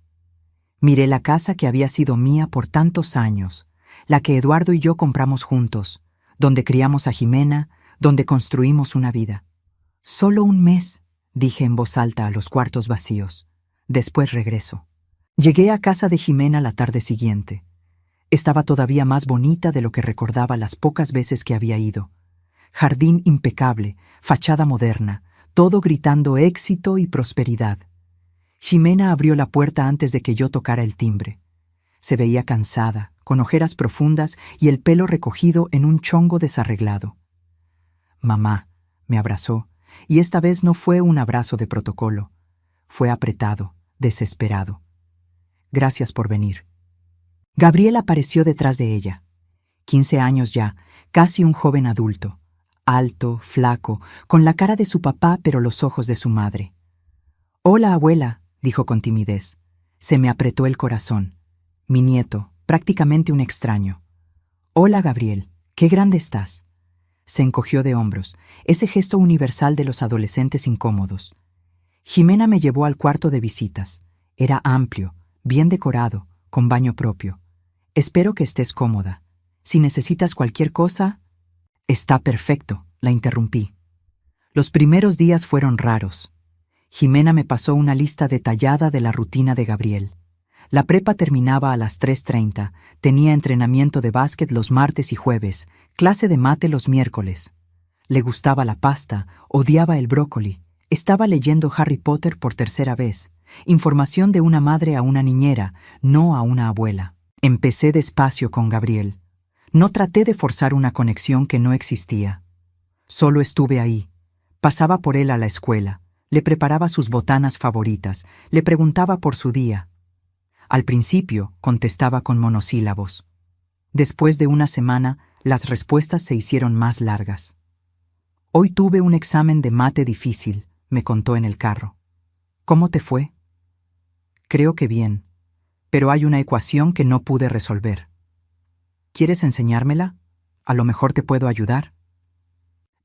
Miré la casa que había sido mía por tantos años, la que Eduardo y yo compramos juntos, donde criamos a Jimena, donde construimos una vida. «Solo un mes», dije en voz alta a los cuartos vacíos. «Después regreso». Llegué a casa de Jimena la tarde siguiente. Estaba todavía más bonita de lo que recordaba las pocas veces que había ido. Jardín impecable, fachada moderna, todo gritando éxito y prosperidad. Jimena abrió la puerta antes de que yo tocara el timbre. Se veía cansada, con ojeras profundas y el pelo recogido en un chongo desarreglado. «Mamá», me abrazó, y esta vez no fue un abrazo de protocolo. Fue apretado, desesperado. «Gracias por venir». Gabriel apareció detrás de ella. 15 años ya, casi un joven adulto. Alto, flaco, con la cara de su papá pero los ojos de su madre. «Hola, abuela», dijo con timidez. Se me apretó el corazón. Mi nieto, prácticamente un extraño. «Hola, Gabriel, qué grande estás». Se encogió de hombros, ese gesto universal de los adolescentes incómodos. Jimena me llevó al cuarto de visitas. Era amplio, bien decorado, con baño propio. «Espero que estés cómoda. Si necesitas cualquier cosa...» «Está perfecto», la interrumpí. Los primeros días fueron raros. Jimena me pasó una lista detallada de la rutina de Gabriel. La prepa terminaba a las 3:30, tenía entrenamiento de básquet los martes y jueves, clase de mate los miércoles. Le gustaba la pasta, odiaba el brócoli, estaba leyendo Harry Potter por tercera vez. Información de una madre a una niñera, no a una abuela. Empecé despacio con Gabriel. No traté de forzar una conexión que no existía. Solo estuve ahí. Pasaba por él a la escuela, le preparaba sus botanas favoritas, le preguntaba por su día. Al principio contestaba con monosílabos. Después de una semana, las respuestas se hicieron más largas. «Hoy tuve un examen de mate difícil», me contó en el carro. «¿Cómo te fue?» «Creo que bien, pero hay una ecuación que no pude resolver». «¿Quieres enseñármela? A lo mejor te puedo ayudar».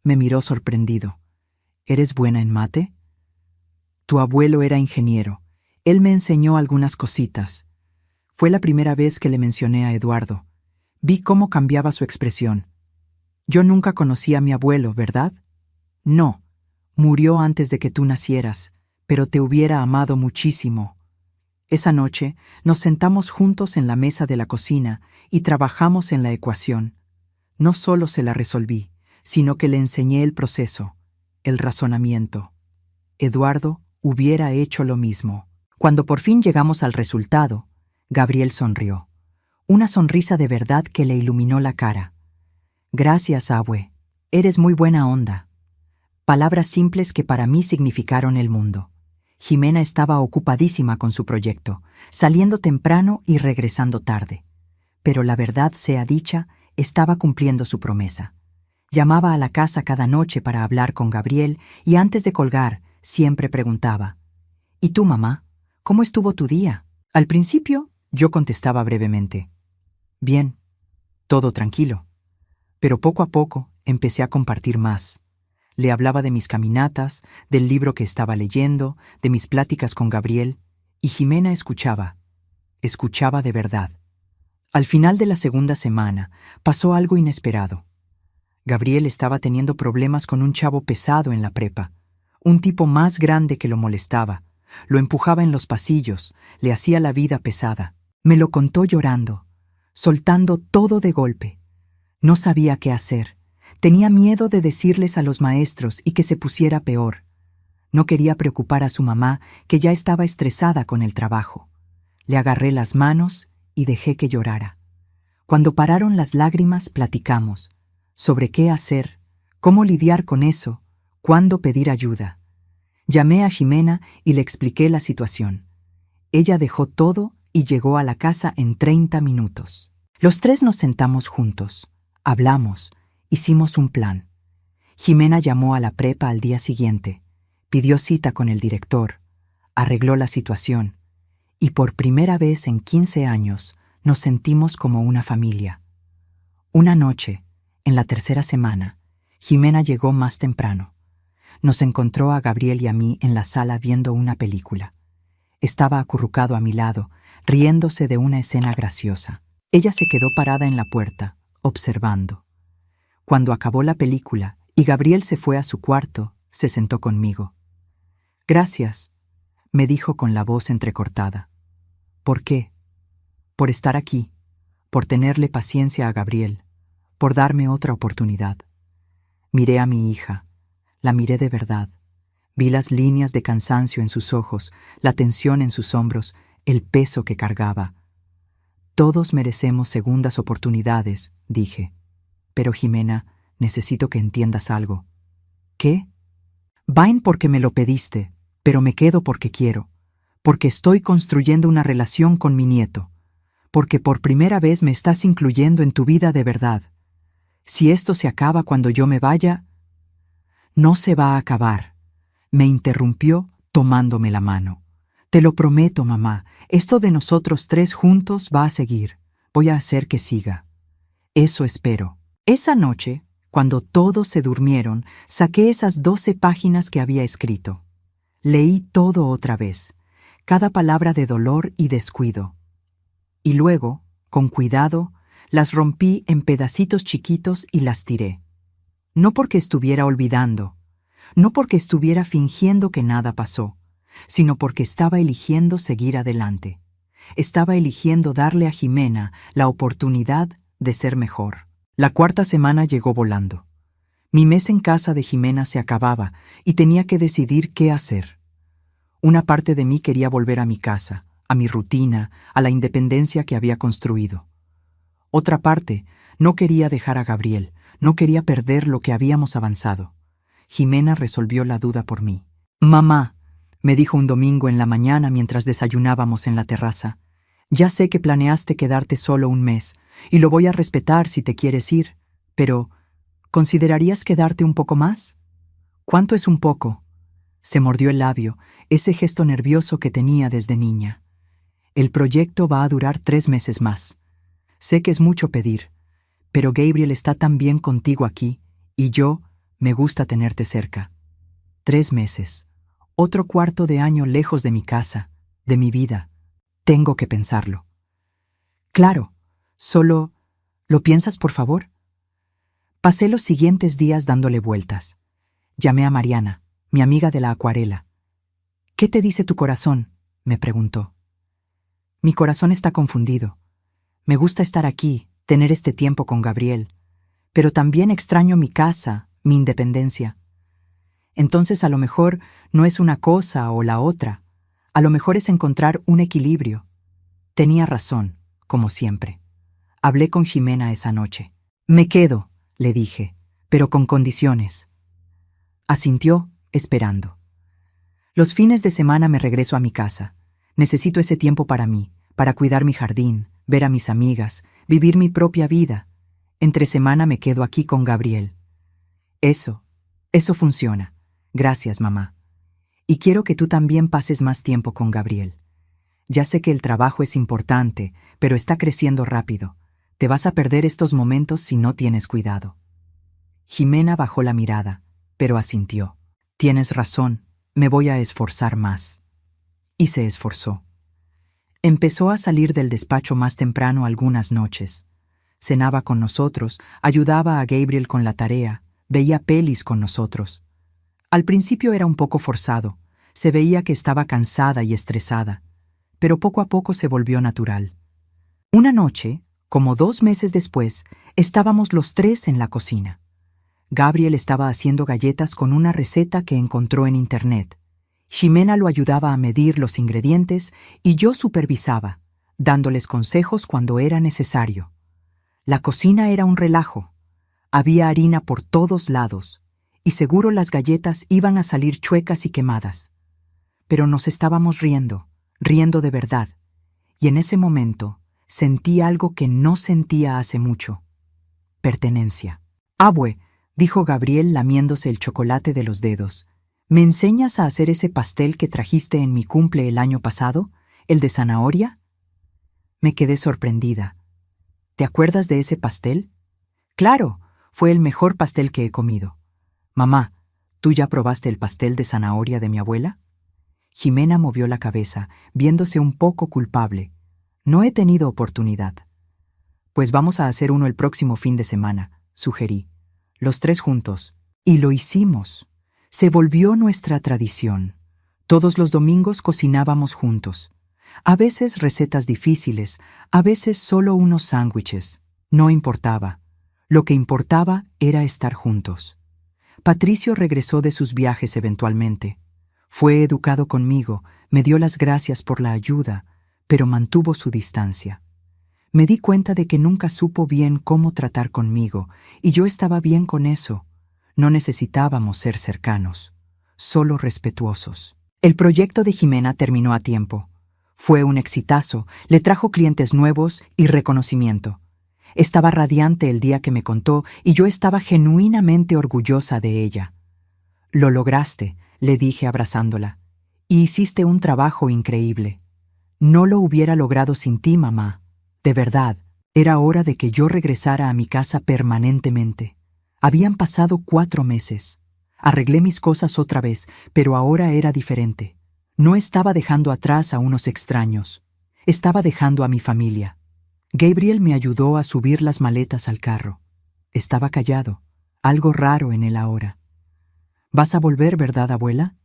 Me miró sorprendido. «¿Eres buena en mate?» «Tu abuelo era ingeniero. Él me enseñó algunas cositas». Fue la primera vez que le mencioné a Eduardo. Vi cómo cambiaba su expresión. «Yo nunca conocí a mi abuelo, ¿verdad?» «No. Murió antes de que tú nacieras, pero te hubiera amado muchísimo». Esa noche nos sentamos juntos en la mesa de la cocina y trabajamos en la ecuación. No solo se la resolví, sino que le enseñé el proceso, el razonamiento. Eduardo hubiera hecho lo mismo. Cuando por fin llegamos al resultado, Gabriel sonrió. Una sonrisa de verdad que le iluminó la cara. «Gracias, abue. Eres muy buena onda». Palabras simples que para mí significaron el mundo. Jimena estaba ocupadísima con su proyecto, saliendo temprano y regresando tarde. Pero la verdad sea dicha, estaba cumpliendo su promesa. Llamaba a la casa cada noche para hablar con Gabriel y antes de colgar siempre preguntaba: «¿Y tú, mamá? ¿Cómo estuvo tu día?» Al principio yo contestaba brevemente: «Bien, todo tranquilo». Pero poco a poco empecé a compartir más. Le hablaba de mis caminatas, del libro que estaba leyendo, de mis pláticas con Gabriel, y Jimena escuchaba de verdad. Al final de la segunda semana pasó algo inesperado. Gabriel estaba teniendo problemas con un chavo pesado en la prepa, un tipo más grande que lo molestaba, lo empujaba en los pasillos, le hacía la vida pesada. Me lo contó llorando, soltando todo de golpe. No sabía qué hacer. Tenía miedo de decirles a los maestros y que se pusiera peor. No quería preocupar a su mamá, que ya estaba estresada con el trabajo. Le agarré las manos y dejé que llorara. Cuando pararon las lágrimas, platicamos sobre qué hacer, cómo lidiar con eso, cuándo pedir ayuda. Llamé a Jimena y le expliqué la situación. Ella dejó todo y llegó a la casa en 30 minutos. Los tres nos sentamos juntos, hablamos, hicimos un plan. Jimena llamó a la prepa al día siguiente, pidió cita con el director, arregló la situación, y por primera vez en 15 años nos sentimos como una familia. Una noche, en la tercera semana, Jimena llegó más temprano. nos encontró a Gabriel y a mí en la sala viendo una película. Estaba acurrucado a mi lado, riéndose de una escena graciosa. Ella se quedó parada en la puerta, observando. Cuando acabó la película y Gabriel se fue a su cuarto, se sentó conmigo. «Gracias», me dijo con la voz entrecortada. «¿Por qué?» «Por estar aquí, por tenerle paciencia a Gabriel, por darme otra oportunidad». Miré a mi hija, la miré de verdad. Vi las líneas de cansancio en sus ojos, la tensión en sus hombros, el peso que cargaba. «Todos merecemos segundas oportunidades», dije. «Pero Jimena, necesito que entiendas algo». «¿Qué?» «Vain porque me lo pediste, pero me quedo porque quiero, porque estoy construyendo una relación con mi nieto, porque por primera vez me estás incluyendo en tu vida de verdad. Si esto se acaba cuando yo me vaya...» «No se va a acabar», me interrumpió tomándome la mano. «Te lo prometo, mamá, esto de nosotros tres juntos va a seguir. Voy a hacer que siga. Eso espero». Esa noche, cuando todos se durmieron, saqué esas 12 páginas que había escrito. Leí todo otra vez, cada palabra de dolor y descuido. Y luego, con cuidado, las rompí en pedacitos chiquitos y las tiré. No porque estuviera olvidando, no porque estuviera fingiendo que nada pasó, sino porque estaba eligiendo seguir adelante. Estaba eligiendo darle a Jimena la oportunidad de ser mejor. La cuarta semana llegó volando. Mi mes en casa de Jimena se acababa y tenía que decidir qué hacer. Una parte de mí quería volver a mi casa, a mi rutina, a la independencia que había construido. Otra parte no quería dejar a Gabriel, no quería perder lo que habíamos avanzado. Jimena resolvió la duda por mí. «Mamá», me dijo un domingo en la mañana mientras desayunábamos en la terraza, «ya sé que planeaste quedarte solo un mes, y lo voy a respetar si te quieres ir, pero ¿considerarías quedarte un poco más?» «¿Cuánto es un poco?» Se mordió el labio, ese gesto nervioso que tenía desde niña. «El proyecto va a durar 3 meses más. Sé que es mucho pedir, pero Gabriel está tan bien contigo aquí, y yo me gusta tenerte cerca. 3 meses, otro cuarto de año lejos de mi casa, de mi vida. Tengo que pensarlo». «Claro, solo, ¿lo piensas, por favor?» Pasé los siguientes días dándole vueltas. Llamé a Mariana, mi amiga de la acuarela. «¿Qué te dice tu corazón?», me preguntó. «Mi corazón está confundido. Me gusta estar aquí, tener este tiempo con Gabriel, pero también extraño mi casa, mi independencia. Entonces a lo mejor no es una cosa o la otra, a lo mejor es encontrar un equilibrio». Tenía razón, como siempre. Hablé con Jimena esa noche. «Me quedo», le dije, «pero con condiciones». Asintió, esperando. «Los fines de semana me regreso a mi casa. Necesito ese tiempo para mí, para cuidar mi jardín, ver a mis amigas, vivir mi propia vida. Entre semana me quedo aquí con Gabriel». Eso funciona. Gracias, mamá. Y quiero que tú también pases más tiempo con Gabriel. Ya sé que el trabajo es importante, pero está creciendo rápido. Te vas a perder estos momentos si no tienes cuidado». Jimena bajó la mirada, pero asintió. «Tienes razón, me voy a esforzar más». Y se esforzó. Empezó a salir del despacho más temprano algunas noches. Cenaba con nosotros, ayudaba a Gabriel con la tarea, veía pelis con nosotros. Al principio era un poco forzado, se veía que estaba cansada y estresada, pero poco a poco se volvió natural. Una noche, como 2 meses después, estábamos los tres en la cocina. Gabriel estaba haciendo galletas con una receta que encontró en internet. Jimena lo ayudaba a medir los ingredientes y yo supervisaba, dándoles consejos cuando era necesario. La cocina era un relajo. Había harina por todos lados, y seguro las galletas iban a salir chuecas y quemadas. Pero nos estábamos riendo de verdad, y en ese momento sentí algo que no sentía hace mucho: pertenencia. «Abue», dijo Gabriel lamiéndose el chocolate de los dedos, «¿me enseñas a hacer ese pastel que trajiste en mi cumple el año pasado, el de zanahoria?» Me quedé sorprendida. «¿Te acuerdas de ese pastel?» «Claro, fue el mejor pastel que he comido. Mamá, ¿Tú ya probaste el pastel de zanahoria de mi abuela? Jimena movió la cabeza, viéndose un poco culpable. No he tenido oportunidad. Pues vamos a hacer uno el próximo fin de semana, sugerí. Los tres juntos. Y lo hicimos. Se volvió nuestra tradición. Todos los domingos cocinábamos juntos. A veces recetas difíciles, a veces solo unos sándwiches. No importaba. Lo que importaba era estar juntos. Patricio regresó de sus viajes eventualmente. Fue educado conmigo, me dio las gracias por la ayuda, pero mantuvo su distancia. Me di cuenta de que nunca supo bien cómo tratar conmigo, y yo estaba bien con eso. No necesitábamos ser cercanos, solo respetuosos. El proyecto de Jimena terminó a tiempo. Fue un exitazo, le trajo clientes nuevos y reconocimiento. Estaba radiante el día que me contó y yo estaba genuinamente orgullosa de ella. Lo lograste, le dije abrazándola, y hiciste un trabajo increíble. No lo hubiera logrado sin ti, mamá. De verdad, era hora de que yo regresara a mi casa permanentemente. Habían pasado 4 meses. Arreglé mis cosas otra vez, pero ahora era diferente. No estaba dejando atrás a unos extraños. Estaba dejando a mi familia. Gabriel me ayudó a subir las maletas al carro. Estaba callado, algo raro en él ahora. ¿Vas a volver, verdad, abuela?,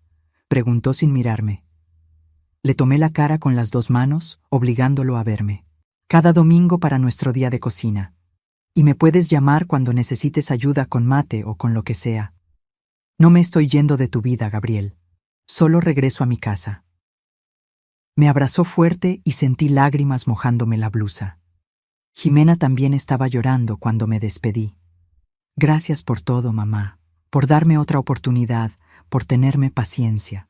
preguntó sin mirarme. Le tomé la cara con las 2 manos, obligándolo a verme. Cada domingo para nuestro día de cocina. Y me puedes llamar cuando necesites ayuda con mate o con lo que sea. No me estoy yendo de tu vida, Gabriel. Solo regreso a mi casa. Me abrazó fuerte y sentí lágrimas mojándome la blusa. Jimena también estaba llorando cuando me despedí. Gracias por todo, mamá, por darme otra oportunidad, por tenerme paciencia.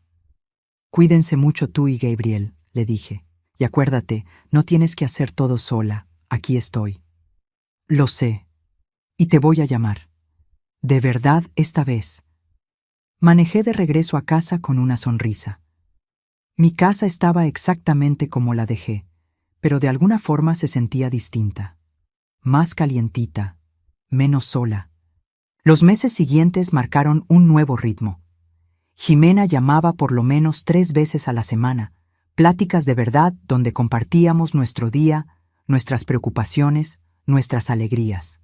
Cuídense mucho tú y Gabriel, le dije. Y acuérdate, no tienes que hacer todo sola, aquí estoy. Lo sé. Y te voy a llamar. De verdad esta vez. Manejé de regreso a casa con una sonrisa. Mi casa estaba exactamente como la dejé, pero de alguna forma se sentía distinta. Más calientita, menos sola. Los meses siguientes marcaron un nuevo ritmo. Jimena llamaba por lo menos 3 veces a la semana, pláticas de verdad donde compartíamos nuestro día, nuestras preocupaciones, nuestras alegrías.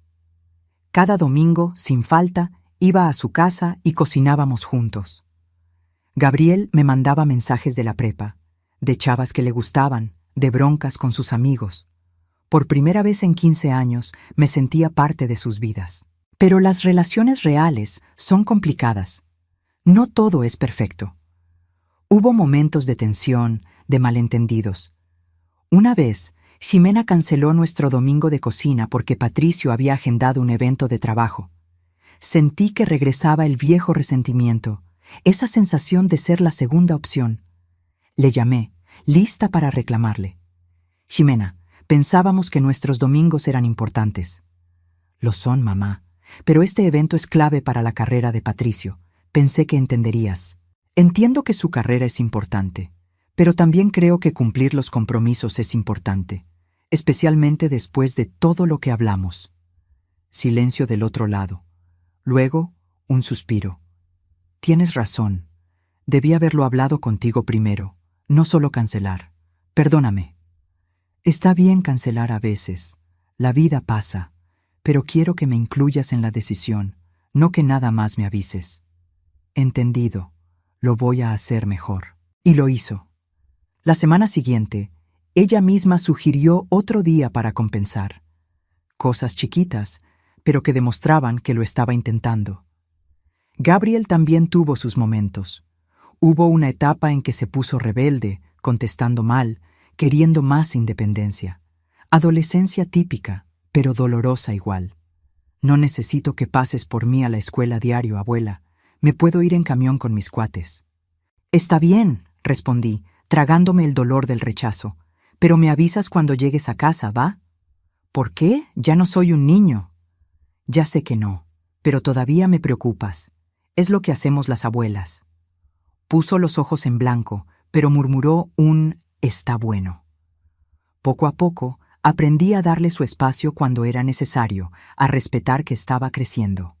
Cada domingo, sin falta, iba a su casa y cocinábamos juntos. Gabriel me mandaba mensajes de la prepa, de chavas que le gustaban, de broncas con sus amigos. Por primera vez en 15 años me sentía parte de sus vidas. Pero las relaciones reales son complicadas. No todo es perfecto. Hubo momentos de tensión, de malentendidos. Una vez, Ximena canceló nuestro domingo de cocina porque Patricio había agendado un evento de trabajo. Sentí que regresaba el viejo resentimiento, esa sensación de ser la segunda opción. Le llamé, lista para reclamarle. Ximena, pensábamos que nuestros domingos eran importantes. Lo son, mamá, pero este evento es clave para la carrera de Patricio. Pensé que entenderías. Entiendo que su carrera es importante, pero también creo que cumplir los compromisos es importante, especialmente después de todo lo que hablamos. Silencio del otro lado. Luego, un suspiro. Tienes razón. Debí haberlo hablado contigo primero, no solo cancelar. Perdóname. Está bien cancelar a veces. La vida pasa, pero quiero que me incluyas en la decisión, no que nada más me avises. Entendido. Lo voy a hacer mejor. Y lo hizo. La semana siguiente, ella misma sugirió otro día para compensar. Cosas chiquitas, pero que demostraban que lo estaba intentando. Gabriel también tuvo sus momentos. Hubo una etapa en que se puso rebelde, contestando mal, queriendo más independencia. Adolescencia típica, pero dolorosa igual. No necesito que pases por mí a la escuela diario, abuela. Me puedo ir en camión con mis cuates. Está bien, respondí, tragándome el dolor del rechazo. Pero me avisas cuando llegues a casa, ¿va? ¿Por qué? Ya no soy un niño. Ya sé que no, pero todavía me preocupas. Es lo que hacemos las abuelas. Puso los ojos en blanco, pero murmuró un «está bueno». Poco a poco, aprendí a darle su espacio cuando era necesario, a respetar que estaba creciendo.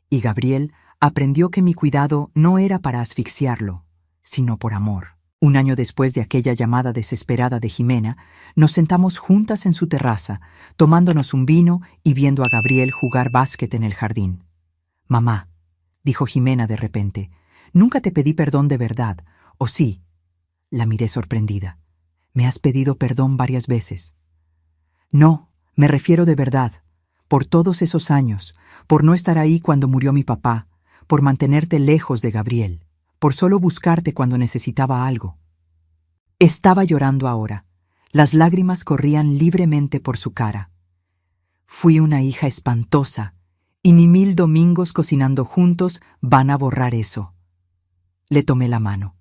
Y Gabriel aprendió que mi cuidado no era para asfixiarlo, sino por amor. Un año después de aquella llamada desesperada de Jimena, nos sentamos juntas en su terraza, tomándonos un vino y viendo a Gabriel jugar básquet en el jardín. «Mamá», dijo Jimena de repente, «nunca te pedí perdón de verdad, ¿o sí?» La miré sorprendida. «Me has pedido perdón varias veces». «No, me refiero de verdad, por todos esos años, por no estar ahí cuando murió mi papá, por mantenerte lejos de Gabriel, por solo buscarte cuando necesitaba algo». Estaba llorando ahora. Las lágrimas corrían libremente por su cara. «Fui una hija espantosa, y ni 1000 domingos cocinando juntos van a borrar eso». Le tomé la mano.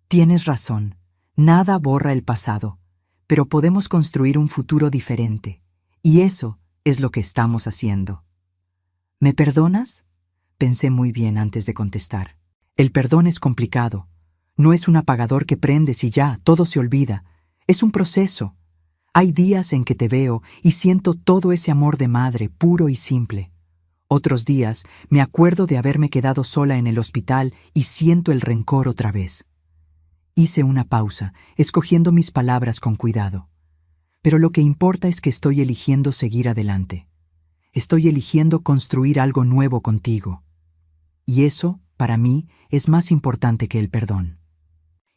«Tienes razón, nada borra el pasado, pero podemos construir un futuro diferente, y eso es lo que estamos haciendo». «¿Me perdonas?», pensé muy bien antes de contestar. El perdón es complicado. No es un apagador que prendes y ya, todo se olvida. Es un proceso. Hay días en que te veo y siento todo ese amor de madre, puro y simple. Otros días me acuerdo de haberme quedado sola en el hospital y siento el rencor otra vez. Hice una pausa, escogiendo mis palabras con cuidado. Pero lo que importa es que estoy eligiendo seguir adelante. Estoy eligiendo construir algo nuevo contigo. Y eso, para mí, es más importante que el perdón.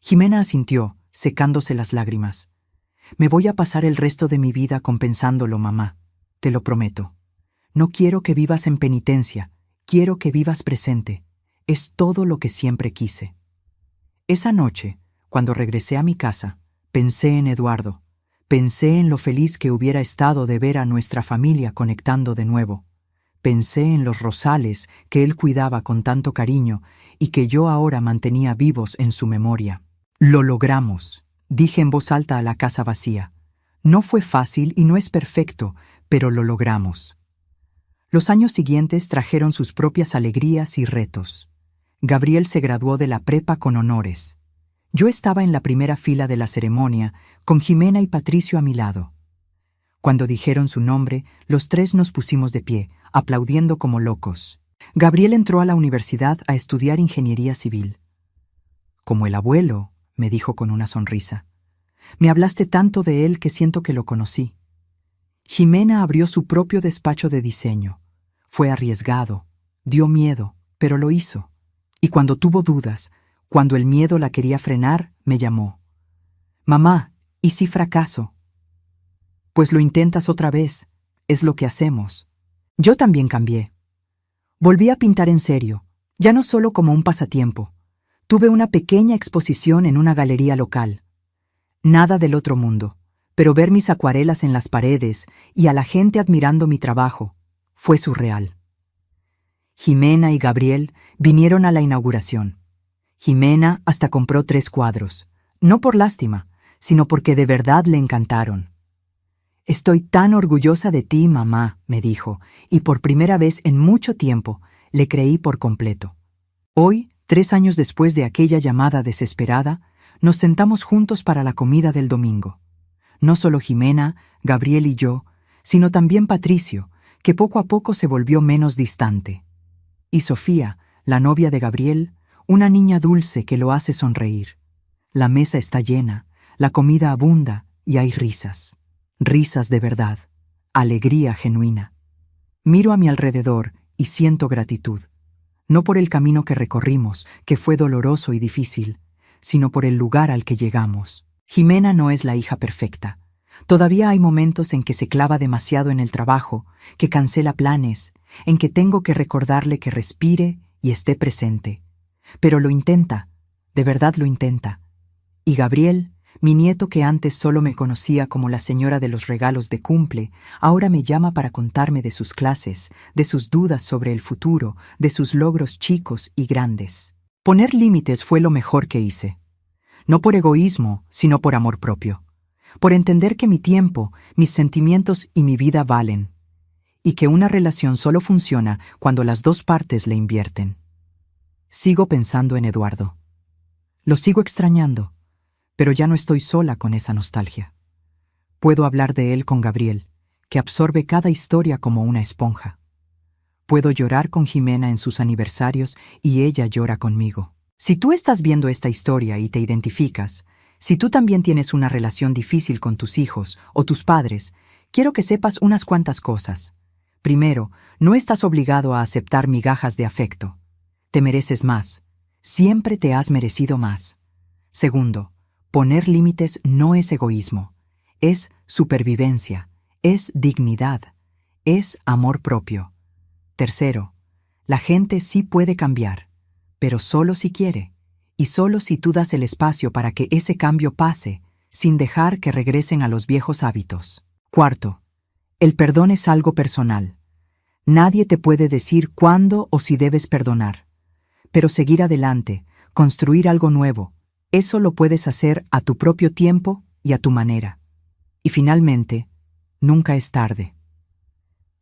Jimena asintió, secándose las lágrimas. «Me voy a pasar el resto de mi vida compensándolo, mamá. Te lo prometo. No quiero que vivas en penitencia, quiero que vivas presente. Es todo lo que siempre quise». Esa noche, cuando regresé a mi casa, pensé en Eduardo. Pensé en lo feliz que hubiera estado de ver a nuestra familia conectando de nuevo. Pensé en los rosales que él cuidaba con tanto cariño y que yo ahora mantenía vivos en su memoria. «Lo logramos», dije en voz alta a la casa vacía. «No fue fácil y no es perfecto, pero lo logramos». Los años siguientes trajeron sus propias alegrías y retos. Gabriel se graduó de la prepa con honores. Yo estaba en la primera fila de la ceremonia, con Jimena y Patricio a mi lado. Cuando dijeron su nombre, los tres nos pusimos de pie, aplaudiendo como locos. Gabriel entró a la universidad a estudiar ingeniería civil. «Como el abuelo», me dijo con una sonrisa. «Me hablaste tanto de él que siento que lo conocí». Jimena abrió su propio despacho de diseño. Fue arriesgado, dio miedo, pero lo hizo. Y cuando tuvo dudas, cuando el miedo la quería frenar, me llamó. «Mamá, ¿y si fracaso?» «Pues lo intentas otra vez, es lo que hacemos». Yo también cambié. Volví a pintar en serio, ya no solo como un pasatiempo. Tuve una pequeña exposición en una galería local. Nada del otro mundo, pero ver mis acuarelas en las paredes y a la gente admirando mi trabajo fue surreal. Jimena y Gabriel vinieron a la inauguración. Jimena hasta compró 3 cuadros, no por lástima, sino porque de verdad le encantaron. «Estoy tan orgullosa de ti, mamá», me dijo, y por primera vez en mucho tiempo le creí por completo. Hoy, 3 años después de aquella llamada desesperada, nos sentamos juntos para la comida del domingo. No solo Jimena, Gabriel y yo, sino también Patricio, que poco a poco se volvió menos distante. Y Sofía, la novia de Gabriel, una niña dulce que lo hace sonreír. La mesa está llena, la comida abunda y hay risas. Risas de verdad, alegría genuina. Miro a mi alrededor y siento gratitud, no por el camino que recorrimos, que fue doloroso y difícil, sino por el lugar al que llegamos. Jimena no es la hija perfecta. Todavía hay momentos en que se clava demasiado en el trabajo, que cancela planes, en que tengo que recordarle que respire y esté presente. Pero lo intenta, de verdad lo intenta. Y Gabriel, mi nieto que antes solo me conocía como la señora de los regalos de cumple, ahora me llama para contarme de sus clases, de sus dudas sobre el futuro, de sus logros chicos y grandes. Poner límites fue lo mejor que hice. No por egoísmo, sino por amor propio. Por entender que mi tiempo, mis sentimientos y mi vida valen. Y que una relación solo funciona cuando las 2 partes le invierten. Sigo pensando en Eduardo. Lo sigo extrañando. Pero ya no estoy sola con esa nostalgia. Puedo hablar de él con Gabriel, que absorbe cada historia como una esponja. Puedo llorar con Jimena en sus aniversarios y ella llora conmigo. Si tú estás viendo esta historia y te identificas, si tú también tienes una relación difícil con tus hijos o tus padres, quiero que sepas unas cuantas cosas. Primero, no estás obligado a aceptar migajas de afecto. Te mereces más. Siempre te has merecido más. Segundo, poner límites no es egoísmo. Es supervivencia. Es dignidad. Es amor propio. Tercero, la gente sí puede cambiar, pero solo si quiere, y solo si tú das el espacio para que ese cambio pase, sin dejar que regresen a los viejos hábitos. Cuarto, el perdón es algo personal. Nadie te puede decir cuándo o si debes perdonar. Pero seguir adelante, construir algo nuevo, eso lo puedes hacer a tu propio tiempo y a tu manera. Y finalmente, nunca es tarde.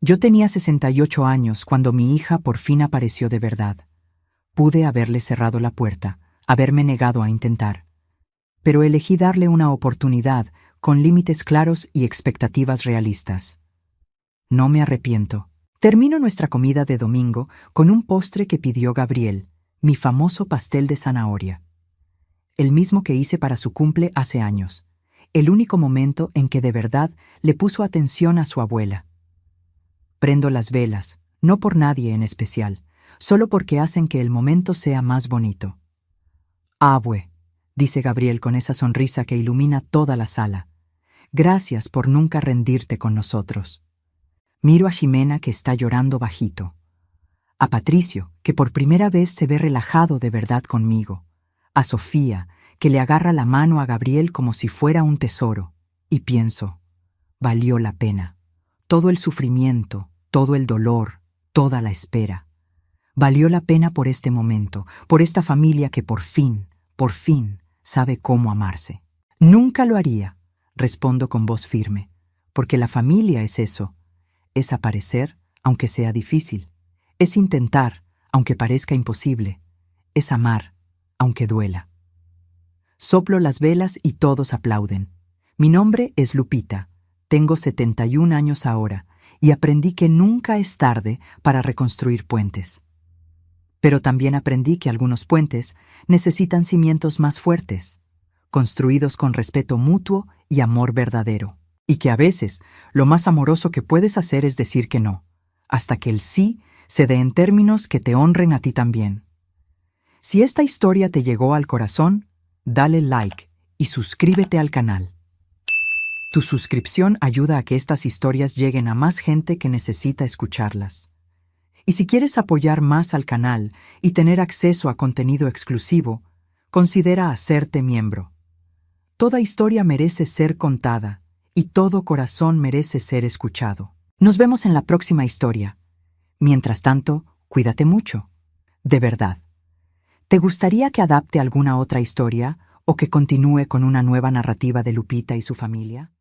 Yo tenía 68 años cuando mi hija por fin apareció de verdad. Pude haberle cerrado la puerta, haberme negado a intentar. Pero elegí darle una oportunidad con límites claros y expectativas realistas. No me arrepiento. Termino nuestra comida de domingo con un postre que pidió Gabriel, mi famoso pastel de zanahoria. El mismo que hice para su cumple hace años. El único momento en que de verdad le puso atención a su abuela. Prendo las velas, no por nadie en especial, solo porque hacen que el momento sea más bonito. Abue, dice Gabriel con esa sonrisa que ilumina toda la sala. Gracias por nunca rendirte con nosotros. Miro a Ximena que está llorando bajito. A Patricio, que por primera vez se ve relajado de verdad conmigo. A Sofía, que le agarra la mano a Gabriel como si fuera un tesoro. Y pienso, valió la pena. Todo el sufrimiento, todo el dolor, toda la espera. Valió la pena por este momento, por esta familia que por fin, sabe cómo amarse. Nunca lo haría, respondo con voz firme, porque la familia es eso. Es aparecer, aunque sea difícil. Es intentar, aunque parezca imposible. Es amar, aunque duela. Soplo las velas y todos aplauden. Mi nombre es Lupita. Tengo 71 años ahora y aprendí que nunca es tarde para reconstruir puentes. Pero también aprendí que algunos puentes necesitan cimientos más fuertes, construidos con respeto mutuo y amor verdadero. Y que a veces lo más amoroso que puedes hacer es decir que no, hasta que el sí se dé en términos que te honren a ti también. Si esta historia te llegó al corazón, dale like y suscríbete al canal. Tu suscripción ayuda a que estas historias lleguen a más gente que necesita escucharlas. Y si quieres apoyar más al canal y tener acceso a contenido exclusivo, considera hacerte miembro. Toda historia merece ser contada y todo corazón merece ser escuchado. Nos vemos en la próxima historia. Mientras tanto, cuídate mucho. De verdad. ¿Te gustaría que adapte alguna otra historia o que continúe con una nueva narrativa de Lupita y su familia?